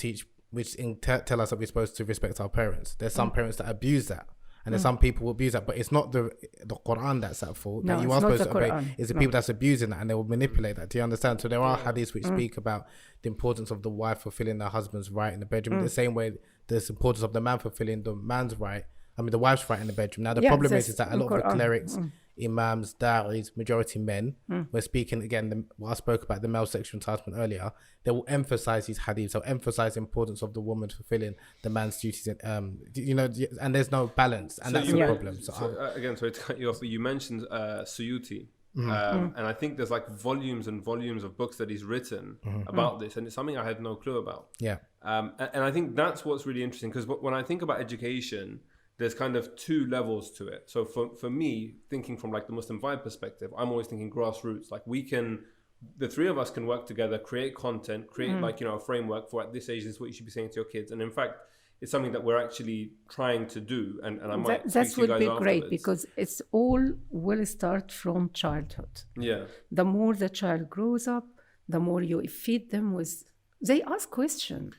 tell us that we're supposed to respect our parents. There's some parents that abuse that. And then some people will abuse that, but it's not the Quran that's at fault. No, that you it's are not supposed the to obey. Quran. It's the No. people that's abusing that, and they will manipulate that. Do you understand? So there are hadiths which speak about the importance of the wife fulfilling her husband's right in the bedroom, the same way there's importance of the man fulfilling the man's right. I mean, the wife's right in the bedroom. Now, the problem is that a lot of the clerics, imams, da'is, majority men, we're speaking again, what I spoke about the male sexual entitlement earlier, they will emphasize these hadiths, they'll emphasize the importance of the woman fulfilling the man's duties, and there's no balance, and that's the problem. Again, sorry to cut you off, but you mentioned Suyuti. And I think there's like volumes and volumes of books that he's written about this, and it's something I had no clue about. Yeah. And I think that's what's really interesting, because when I think about education, there's kind of two levels to it. So for me, thinking from like the Muslim Vibe perspective, I'm always thinking grassroots. Like the three of us can work together, create content, create a framework for at this age, this is what you should be saying to your kids. And in fact, it's something that we're actually trying to do. And I might that would be great, afterwards. because it's all will start from childhood. Yeah. The more the child grows up, the more you feed them with, they ask questions.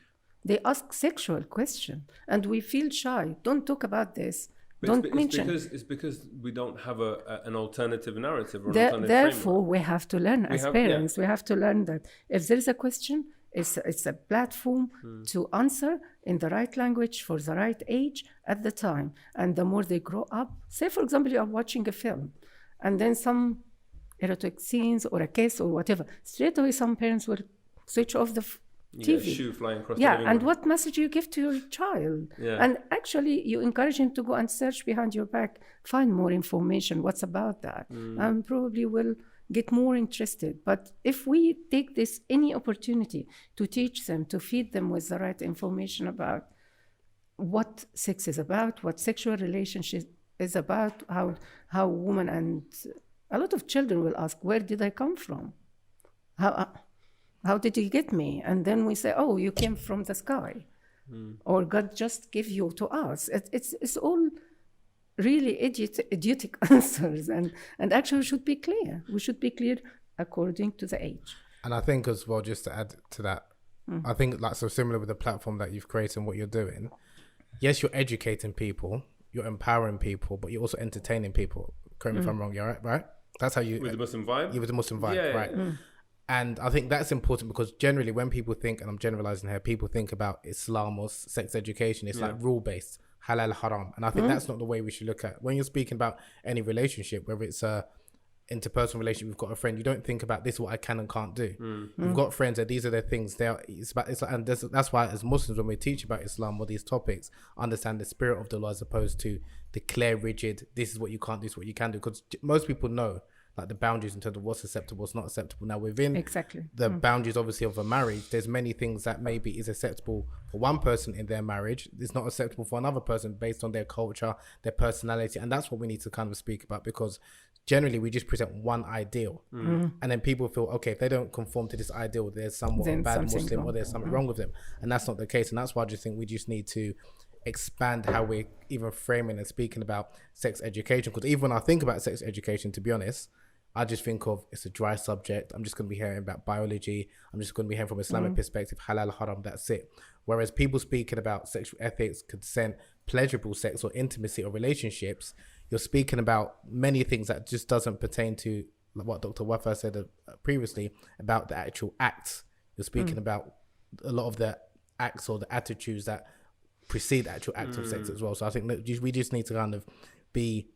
They ask sexual questions, and we feel shy. Don't talk about this. Don't mention. It's because we don't have an alternative narrative. Or Therefore, we have to learn as parents. We have to learn that if there is a question, it's a platform to answer in the right language for the right age at the time. And the more they grow up, say, for example, you are watching a film, and then some erotic scenes or a kiss or whatever, straight away some parents will switch off the TV. Shoe flying across the yeah, living and room. what message you give to your child? Yeah. And actually, you encourage him to go and search behind your back, find more information. What's about that? And probably will get more interested. But if we take this any opportunity to teach them, to feed them with the right information about what sex is about, what sexual relationship is about, how women and a lot of children will ask, where did I come from? How did you get me? And then we say, oh, you came from the sky. Or God just gave you to us. It's all really idiotic answers. And actually we should be clear. We should be clear according to the age. And I think as well, just to add to that, I think like so similar with the platform that you've created and what you're doing, yes, you're educating people, you're empowering people, but you're also entertaining people. Correct me if I'm wrong, you're right? That's how you... With the Muslim Vibe? Yeah, with the Muslim Vibe, right. And I think that's important because generally when people think, and I'm generalizing here, people think about Islam or sex education, it's like rule-based, halal, haram. And I think that's not the way we should look at. When you're speaking about any relationship, whether it's a interpersonal relationship, you've got a friend, you don't think about this is what I can and can't do. You've got friends that these are their things. That's why as Muslims, when we teach about Islam or these topics, understand the spirit of the law as opposed to declare rigid, this is what you can't do, this is what you can do. Because most people know like the boundaries in terms of what's acceptable, what's not acceptable. Now within the boundaries obviously of a marriage, there's many things that maybe is acceptable for one person in their marriage, it's not acceptable for another person based on their culture, their personality. And that's what we need to kind of speak about, because generally we just present one ideal and then people feel, okay, if they don't conform to this ideal, there's somewhat a bad Muslim wrong. Or there's something wrong with them. And that's not the case. And that's why I just think we just need to expand how we're even framing and speaking about sex education. Because even when I think about sex education, to be honest, I just think of it's a dry subject. I'm just going to be hearing about biology. I'm just going to be hearing from Islamic perspective, halal, haram, that's it. Whereas people speaking about sexual ethics, consent, pleasurable sex or intimacy or relationships, you're speaking about many things that just doesn't pertain to what Dr. Wafaa said previously about the actual acts. You're speaking about a lot of the acts or the attitudes that precede the actual act of sex as well. So I think that we just need to kind of be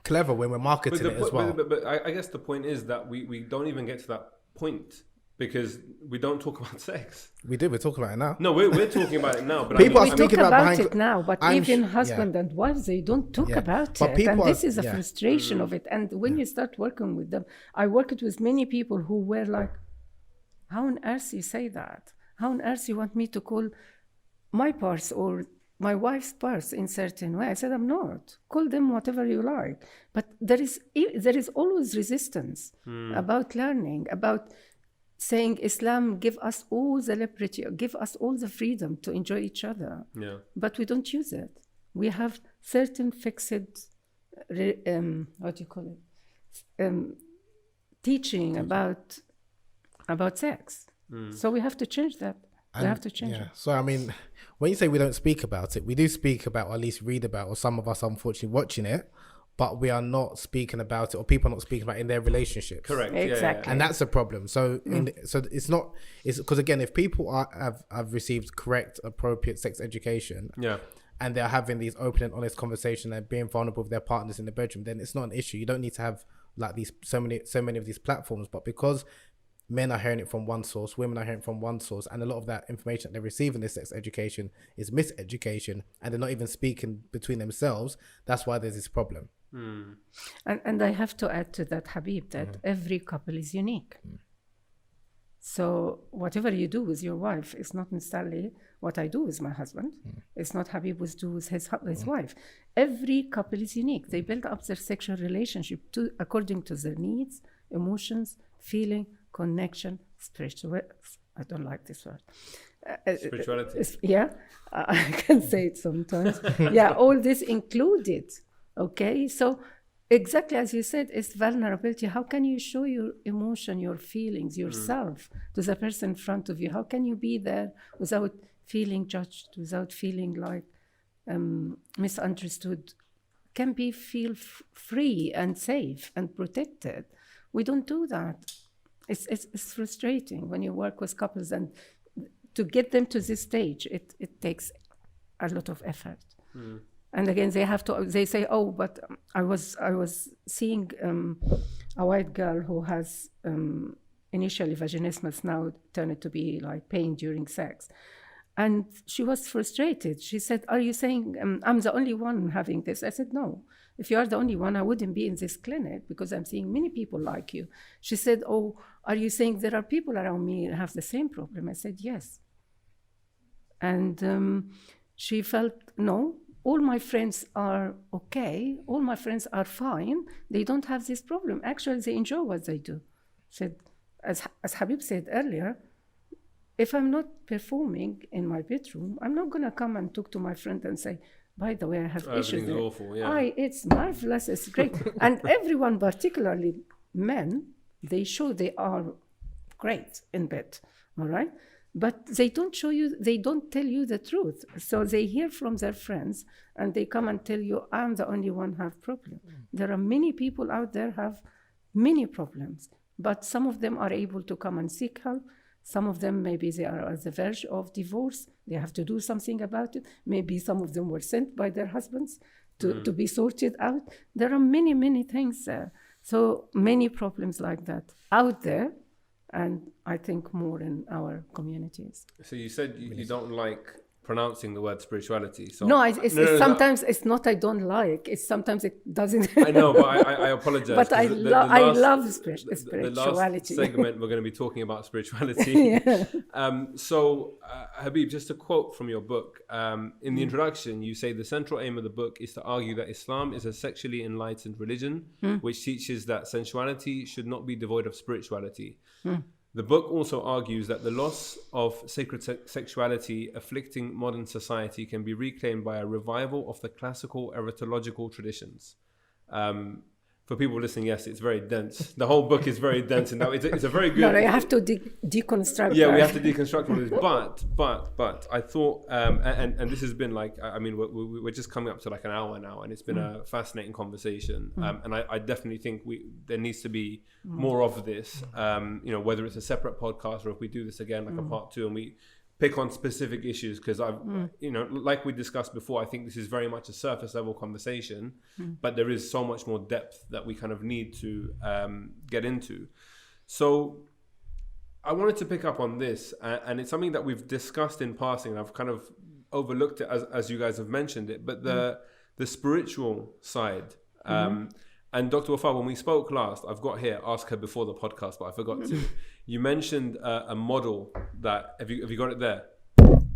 clever when we're marketing it as well. But I guess the point is that we don't even get to that point because we don't talk about sex. We do. We're talking about it now. No, we're talking about it now. But people we are speaking about it now, but even husband and wives, they don't talk about it. And this is a frustration of it. And when you start working with them, I worked with many people who were like, how on earth you say that? How on earth you want me to call my parts or my wife's parts in certain way? I said, I'm not. Call them whatever you like. But there is always resistance about learning, about saying Islam give us all the liberty, give us all the freedom to enjoy each other. Yeah. But we don't use it. We have certain fixed, teaching about sex. So we have to change that. They have to change it. So, I mean, when you say we don't speak about it, we do speak about, or at least read about, or some of us unfortunately watching it, but we are not speaking about it, or people are not speaking about it in their relationships. Correct. Exactly. And that's a problem. So, so it's not, it's because again, if people have received correct, appropriate sex education, and they're having these open and honest conversations and being vulnerable with their partners in the bedroom, then it's not an issue. You don't need to have like these so many of these platforms. But because men are hearing it from one source, women are hearing it from one source, and a lot of that information that they're receiving this sex education is miseducation, and they're not even speaking between themselves, that's why there's this problem. And I have to add to that, Habeeb, that every couple is unique. So whatever you do with your wife is not necessarily what I do with my husband. It's not Habeeb would do with his wife. Every couple is unique. They build up their sexual relationship according to their needs, emotions, feeling, connection, spiritual. I don't like this word. Spirituality. I can say it sometimes. All this included. Okay, so exactly as you said, it's vulnerability. How can you show your emotion, your feelings, yourself to the person in front of you? How can you be there without feeling judged, without feeling like misunderstood? Can be feel free and safe and protected. We don't do that. It's frustrating when you work with couples, and to get them to this stage, it takes a lot of effort. And again, they say, oh, but I was seeing a white girl who has initially vaginismus, now turned to be like pain during sex. And she was frustrated. She said, are you saying I'm the only one having this? I said, no. If you are the only one, I wouldn't be in this clinic because I'm seeing many people like you. She said, oh, are you saying there are people around me that have the same problem? I said, yes. And she felt, no. All my friends are okay. All my friends are fine. They don't have this problem. Actually, they enjoy what they do. Said, as Habeeb said earlier, if I'm not performing in my bedroom, I'm not going to come and talk to my friend and say, by the way, I have issues. Everything's awful, It's marvelous, it's great. And everyone, particularly men, they show they are great in bed, all right? But they don't tell you the truth. So they hear from their friends and they come and tell you, I'm the only one who have problem. There are many people out there have many problems, but some of them are able to come and seek help. Some of them, maybe they are at the verge of divorce. They have to do something about it. Maybe some of them were sent by their husbands to be sorted out. There are many, many things there. So many problems like that out there. And I think more in our communities. So you said you don't like pronouncing the word spirituality. So no, sometimes it's not I don't like. It's sometimes it doesn't. I know, but I apologize. But I love spirituality. The last segment we're going to be talking about spirituality. So Habeeb, just a quote from your book. In the introduction, you say the central aim of the book is to argue that Islam is a sexually enlightened religion, which teaches that sensuality should not be devoid of spirituality. The book also argues that the loss of sacred sexuality afflicting modern society can be reclaimed by a revival of the classical erotological traditions. For people listening, yes, it's very dense. The whole book is very dense, and it's a very good. No, you have to deconstruct. Yeah, we have to deconstruct all this. But I thought, and this has been like, I mean, we're just coming up to like an hour now, and it's been a fascinating conversation. And I definitely think there needs to be more of this. Whether it's a separate podcast or if we do this again, like a part 2, and we pick on specific issues, because like we discussed before, I think this is very much a surface level conversation, but there is so much more depth that we kind of need to get into. So I wanted to pick up on this, and it's something that we've discussed in passing, and I've kind of overlooked it as you guys have mentioned it, but the spiritual side. And Dr. Wafaa, when we spoke last, I've got here, ask her before the podcast, but I forgot to. You mentioned a model that, have you got it there?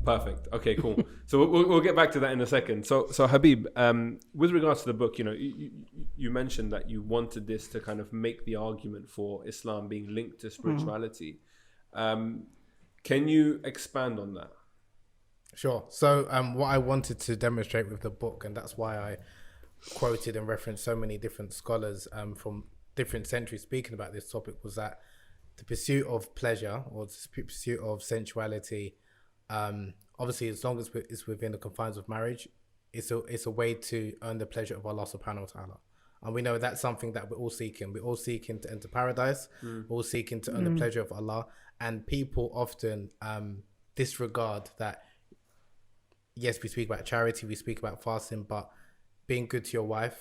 Perfect. Okay, cool. So we'll get back to that in a second. So Habeeb, with regards to the book, you mentioned that you wanted this to kind of make the argument for Islam being linked to spirituality. Can you expand on that? Sure. So what I wanted to demonstrate with the book, and that's why I quoted and referenced so many different scholars from different centuries speaking about this topic, was that the pursuit of pleasure or the pursuit of sensuality obviously, as long as it's within the confines of marriage, it's a way to earn the pleasure of Allah subhanahu wa ta'ala. And we know that's something that we're all seeking. We're all seeking to enter paradise. We're all seeking to earn the pleasure of Allah. And people often disregard that. Yes, we speak about charity, we speak about fasting, but being good to your wife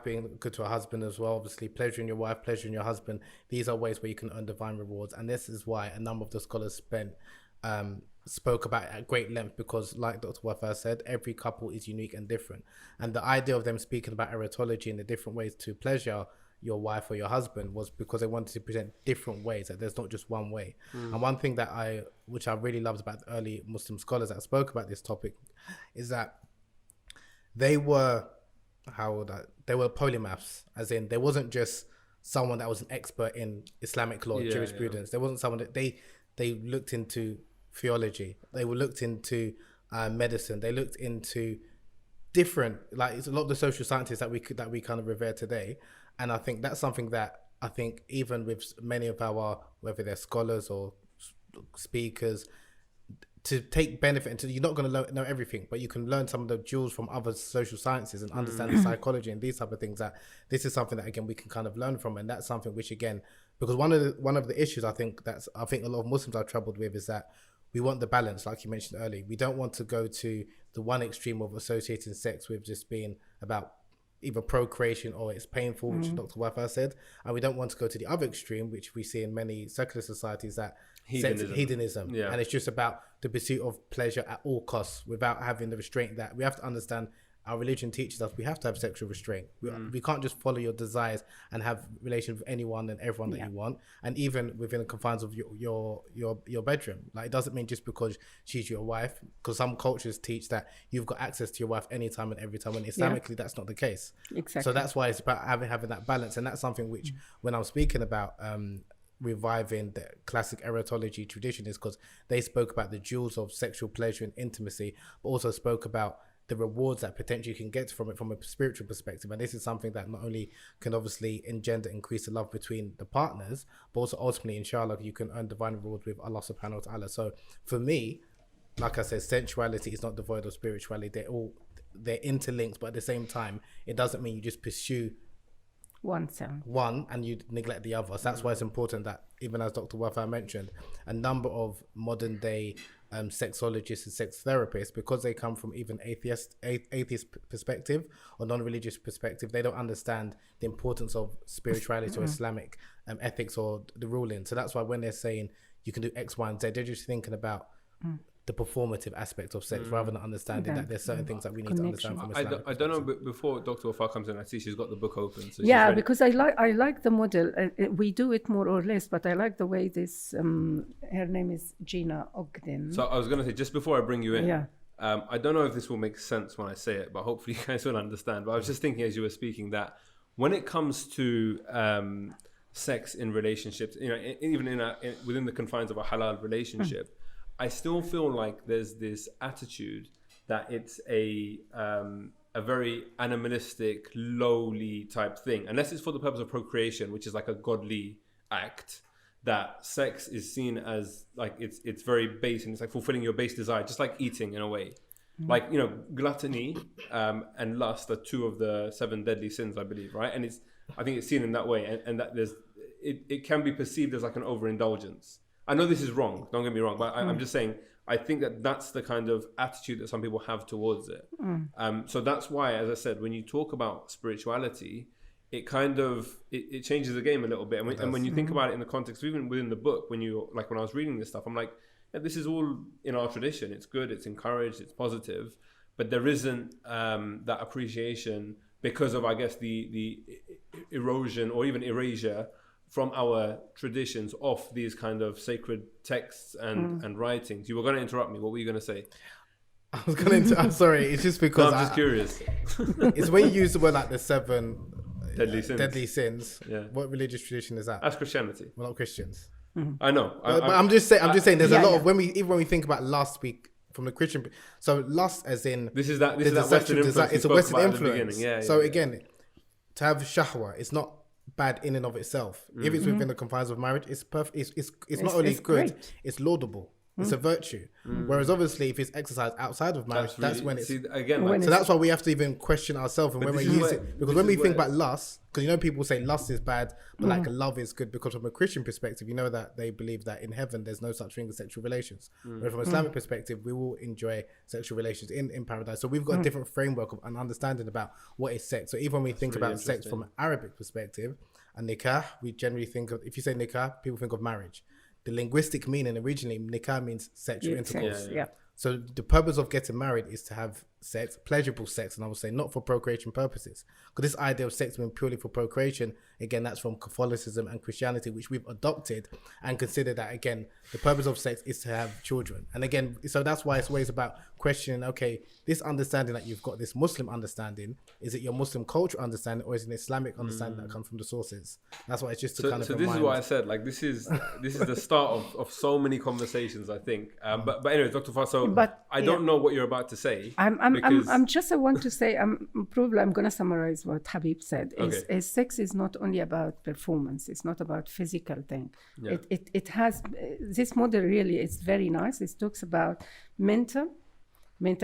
being good to her husband as well, obviously pleasuring your wife, pleasuring your husband, these are ways where you can earn divine rewards. And this is why a number of the scholars spoke about it at great length, because like Dr. Wafaa said, every couple is unique and different. And the idea of them speaking about erotology and the different ways to pleasure your wife or your husband was because they wanted to present different ways, that there's not just one way. And one thing which I really loved about the early Muslim scholars that spoke about this topic is that they were polymaths, as in there wasn't just someone that was an expert in Islamic law, jurisprudence. There wasn't someone that they looked into theology, they looked into medicine, they looked into different, like it's a lot of the social sciences that we kind of revere today. And I think that's something that I think even with many of our, whether they're scholars or speakers, to take benefit into, you're not going to know everything, but you can learn some of the jewels from other social sciences and understand the psychology and these type of things. That this is something that again we can kind of learn from, and that's something which again, because one of the issues I think a lot of Muslims are troubled with is that we want the balance, like you mentioned earlier. We don't want to go to the one extreme of associating sex with just being about either procreation or it's painful, which Dr. Wafaa said, and we don't want to go to the other extreme, which we see in many secular societies, that hedonism. Yeah. And it's just about the pursuit of pleasure at all costs without having the restraint that we have to understand. Our religion teaches us we have to have sexual restraint. We can't just follow your desires and have relations with anyone and everyone that you want. And even within the confines of your bedroom, like it doesn't mean just because she's your wife, because some cultures teach that you've got access to your wife anytime and every time, and Islamically that's not the case. Exactly. So that's why it's about having that balance, and that's something which when I'm speaking about reviving the classic erotology tradition is because they spoke about the jewels of sexual pleasure and intimacy, but also spoke about the rewards that potentially you can get from it from a spiritual perspective. And this is something that not only can obviously increase the love between the partners, but also ultimately, inshallah, you can earn divine rewards with Allah subhanahu wa ta'ala. So for me, like I said, sensuality is not devoid of spirituality. They're interlinked, but at the same time, it doesn't mean you just pursue one and you neglect the other. So that's why it's important that, even as Dr. Wafaa mentioned, a number of modern day sexologists and sex therapists, because they come from even atheist perspective or non-religious perspective, they don't understand the importance of spirituality or Islamic ethics or the ruling. So that's why when they're saying you can do X, Y, and Z, they're just thinking about the performative aspect of sex rather than understanding that there's certain things that we need to understand from Islam. I don't know, but before Dr. Wafaa comes in, I see she's got the book open. So because I like the model. We do it more or less, but I like the way this, her name is Gina Ogden. So I was going to say, just before I bring you in, I don't know if this will make sense when I say it, but hopefully you guys will understand. But I was just thinking as you were speaking that when it comes to sex in relationships, even within the confines of a halal relationship, I still feel like there's this attitude that it's a very animalistic, lowly type thing, unless it's for the purpose of procreation, which is like a godly act. That sex is seen as like it's very base, and it's like fulfilling your base desire, just like eating in a way. Like gluttony and lust are two of the 7 deadly sins, I believe, right? And I think it's seen in that way, and that it can be perceived as like an overindulgence. I know this is wrong, don't get me wrong, but I'm just saying, I think that's the kind of attitude that some people have towards it. So that's why, as I said, when you talk about spirituality, it kind of, it changes the game a little bit. And when you think about it in the context, even within the book, when I was reading this stuff, I'm like, yeah, this is all in our tradition. It's good, it's encouraged, it's positive, but there isn't that appreciation because of, I guess, the erosion or even erasure from our traditions of these kind of sacred texts and writings. You were going to interrupt me. What were you going to say? I was going to. I'm sorry. It's just because I'm just curious. It's when you use the word like the 7 deadly sins. Yeah. What religious tradition is that? That's Christianity. We're not Christians. I know. But I'm just saying. There's a lot of when we think about last week from the Christian. So lust, as in this is that Western influence. It's a Western influence. Yeah. Again, to have shahwa, it's not bad in and of itself. If it's within the confines of marriage, it's perfect. It's not only good, it's laudable. It's a virtue. Whereas obviously if it's exercised outside of marriage, that's when it's... again, so that's why we have to even question ourselves and when we use it. Because when we think about lust, because you know people say lust is bad, but like love is good, because from a Christian perspective, you know that they believe that in heaven there's no such thing as sexual relations. Whereas from an Islamic perspective, we will enjoy sexual relations in paradise. So we've got a different framework of an understanding about what is sex. So even when we think about sex from an Arabic perspective, and nikah, we generally think of, if you say nikah, people think of marriage. The linguistic meaning originally, nikah means sexual intercourse. So the purpose of getting married is to have sex, pleasurable sex, and I would say not for procreation purposes. Because this idea of sex being purely for procreation, again, that's from Catholicism and Christianity, which we've adopted and consider that, again, the purpose of sex is to have children. And again, so that's why it's always about questioning, okay, this understanding that you've got, this Muslim understanding, is it your Muslim culture understanding or is it an Islamic understanding that comes from the sources? That's why it's just to kind of this is what I said, like this is the start of so many conversations, I think. But anyway, Dr. Wafaa, so I don't know what you're about to say. I want to say, probably I'm going to summarize what Habeeb said. Is sex is not only about performance. It's not about physical thing. Yeah. It has, this model really is very nice. It talks about mental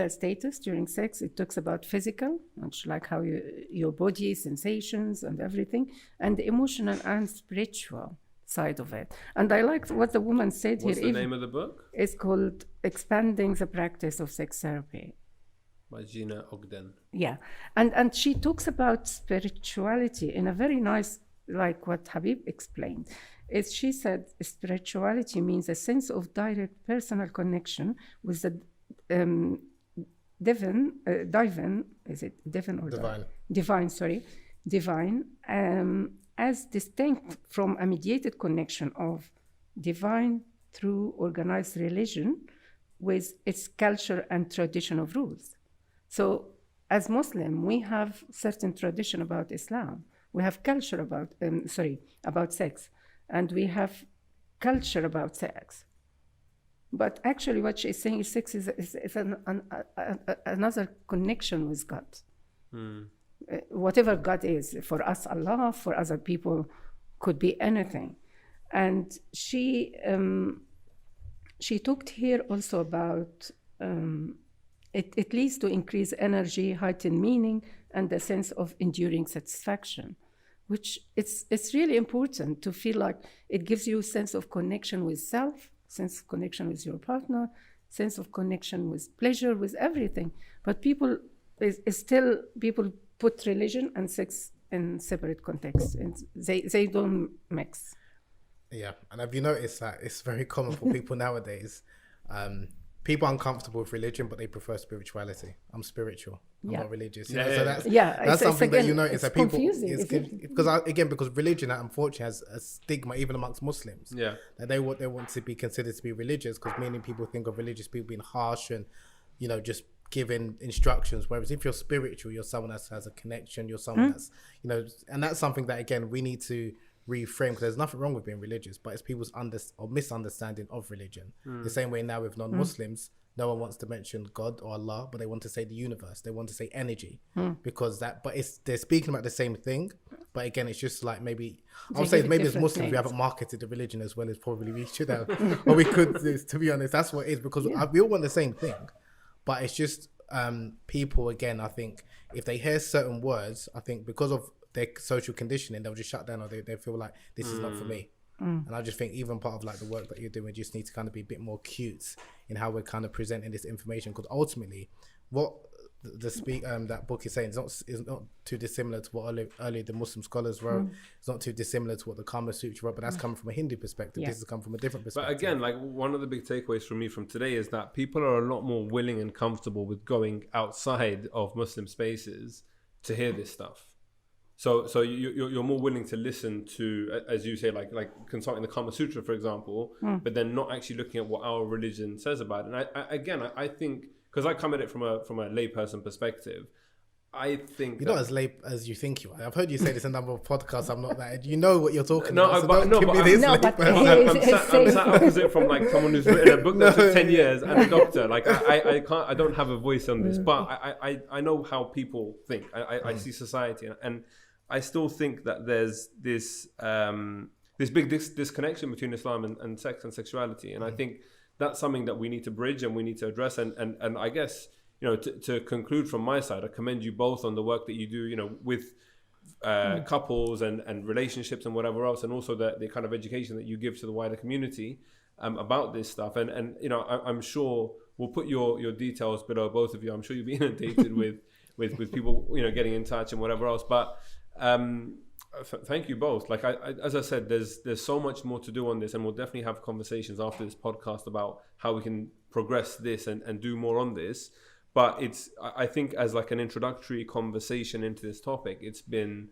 status during sex. It talks about physical, which like how your body, sensations and everything, and the emotional and spiritual side of it. And I liked what the woman said. What's the name of the book? It's called Expanding the Practice of Sex Therapy. By Gina Ogden. Yeah. And she talks about spirituality in a very nice, like what Habeeb explained. She said spirituality means a sense of direct personal connection with the divine, as distinct from a mediated connection of divine through organized religion with its culture and tradition of rules. So as Muslim, we have certain tradition about Islam. We have culture about sex, and we have culture about sex. But actually what she's saying is sex is another connection with God. Whatever God is, for us Allah, for other people could be anything. And she talked here also about it leads to increased energy, heightened meaning, and the sense of enduring satisfaction, which it's really important to feel like it gives you a sense of connection with self, sense of connection with your partner, sense of connection with pleasure, with everything. But people put religion and sex in separate contexts, and they don't mix. Yeah, and have you noticed that it's very common for people nowadays? People are uncomfortable with religion, but they prefer spirituality. I'm spiritual. I'm not religious. So that's something that you notice that people because religion unfortunately has a stigma even amongst Muslims. Yeah, that they want to be considered to be religious, because many people think of religious people being harsh and just giving instructions. Whereas if you're spiritual, you're someone that has a connection. You're someone that's and that's something that again we need to reframe, because there's nothing wrong with being religious, but it's people's misunderstanding of religion. The same way now with non-Muslims, no one wants to mention God or Allah, but they want to say the universe, they want to say energy, because they're speaking about the same thing, but again it's just like maybe as Muslims we haven't marketed the religion as well as probably we should have or we could do, to be honest. That's what it is, because we all want the same thing, but it's just people, again, I think if they hear certain words, I think because of their social conditioning, they'll just shut down, or they feel like this is not for me. And I just think even part of like the work that you're doing, we just need to kind of be a bit more cute in how we're kind of presenting this information, because ultimately what that book is saying is not too dissimilar to what earlier the Muslim scholars wrote. It's not too dissimilar to what the Kama Sutra wrote, but that's coming from a Hindu perspective. This has come from a different perspective. But again, like one of the big takeaways from me from today is that people are a lot more willing and comfortable with going outside of Muslim spaces to hear this stuff. So you're more willing to listen to, as you say, like consulting the Kama Sutra, for example, but then not actually looking at what our religion says about it. And I think, because I come at it from a layperson perspective, I think you're not as late as you think you are. I've heard you say this in a number of podcasts. I'm not that. You know what you're talking about. I'm sat opposite from like someone who's written a book that took 10 years and a doctor. Like I don't have a voice on this, but I know how people think. I see society, and I still think that there's this big disconnection between Islam and sex and sexuality, and I think that's something that we need to bridge and we need to address. And I guess, to conclude from my side, I commend you both on the work that you do, with couples and relationships and whatever else, and also the kind of education that you give to the wider community about this stuff. And I'm sure we'll put your details below, both of you. I'm sure you'll be inundated with people getting in touch and whatever else. But thank you both. Like as I said, there's so much more to do on this, and we'll definitely have conversations after this podcast about how we can progress this and do more on this. But I think as like an introductory conversation into this topic, it's been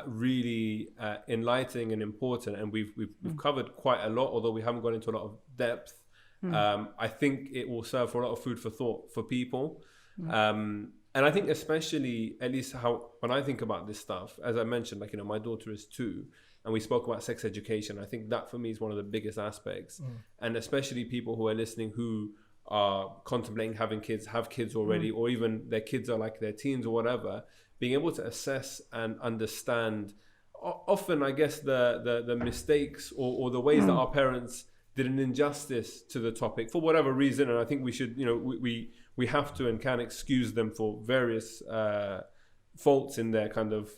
really enlightening and important, and we've covered quite a lot, although we haven't gone into a lot of depth. I think it will serve for a lot of food for thought for people. And I think especially, at least when I think about this stuff, as I mentioned, like, my daughter is 2, and we spoke about sex education. I think that for me is one of the biggest aspects. And especially people who are listening who are contemplating having kids, have kids already, or even their kids are like their teens or whatever, being able to assess and understand often, I guess, the mistakes or the ways that our parents did an injustice to the topic for whatever reason. And I think we should, we have to and can excuse them for various faults in their kind of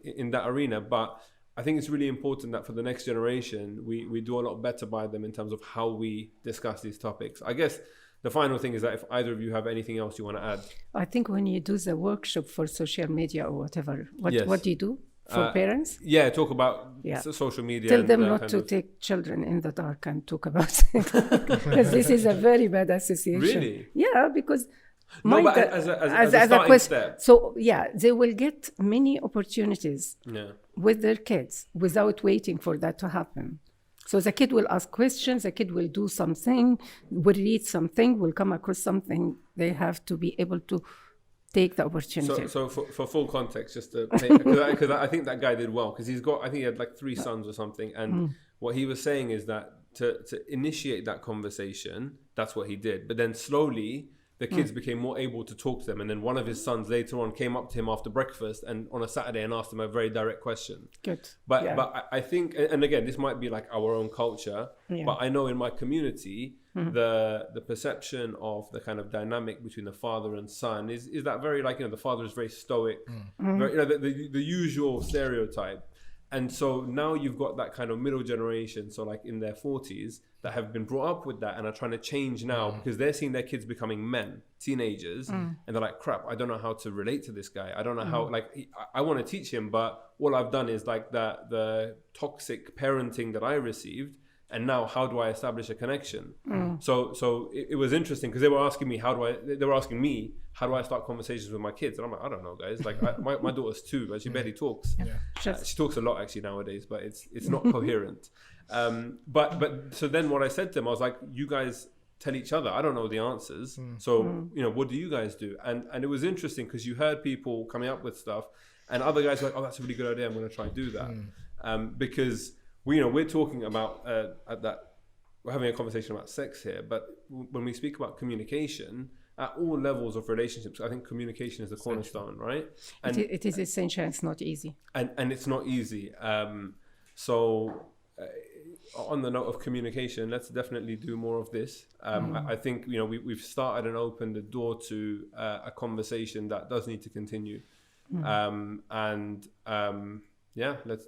in that arena. But I think it's really important that for the next generation, we do a lot better by them in terms of how we discuss these topics. I guess the final thing is that if either of you have anything else you want to add. I think when you do the workshop for social media or whatever, what do you do for parents? Yeah, talk about social media. Tell them not to take children in the dark and talk about it. Because this is a very bad association. Really? Yeah, because as a question. Step. So they will get many opportunities with their kids without waiting for that to happen. So the kid will ask questions, the kid will do something, will read something, will come across something. They have to be able to take the opportunity. So for full context, just to because I think that guy did well, because I think he had like 3 sons or something, and what he was saying is that to initiate that conversation, that's what he did. But then slowly the kids became more able to talk to them, and then one of his sons later on came up to him after breakfast and on a Saturday and asked him a very direct question. Good. But I think, and again, this might be like our own culture, but I know in my community, the perception of the kind of dynamic between the father and son is that very, like, the father is very stoic, very, the usual stereotype. And so now you've got that kind of middle generation, so like in their 40s, that have been brought up with that and are trying to change now because they're seeing their kids becoming men, teenagers, and they're like, crap, I don't know how to relate to this guy. I don't know how, like, I want to teach him, but all I've done is like the toxic parenting that I received. And now how do I establish a connection? So it was interesting because they were asking me, how do I start conversations with my kids? And I'm like, I don't know, guys. Like my daughter's 2, but she barely talks. She talks a lot actually nowadays, but it's not coherent. But so then what I said to them, I was like, you guys tell each other. I don't know the answers. So, what do you guys do? And it was interesting because you heard people coming up with stuff and other guys were like, oh, that's a really good idea. I'm going to try and do that. Because we're talking about we're having a conversation about sex here, but when we speak about communication at all levels of relationships, I think communication is the cornerstone, right? And it is essential. It's not easy, and it's not easy. So on the note of communication, let's definitely do more of this. I think we've started and opened the door to a conversation that does need to continue.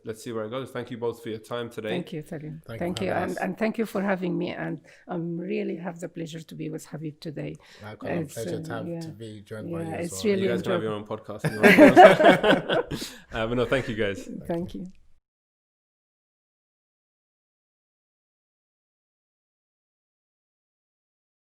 Let's see where it goes. Thank you both for your time today. Thank you, Salim. Thank you. And thank you for having me. And I really have the pleasure to be with Habeeb today. It's pleasure to be joined by you as it's well. really you guys can have your own podcast. But no, thank you guys. Thank you.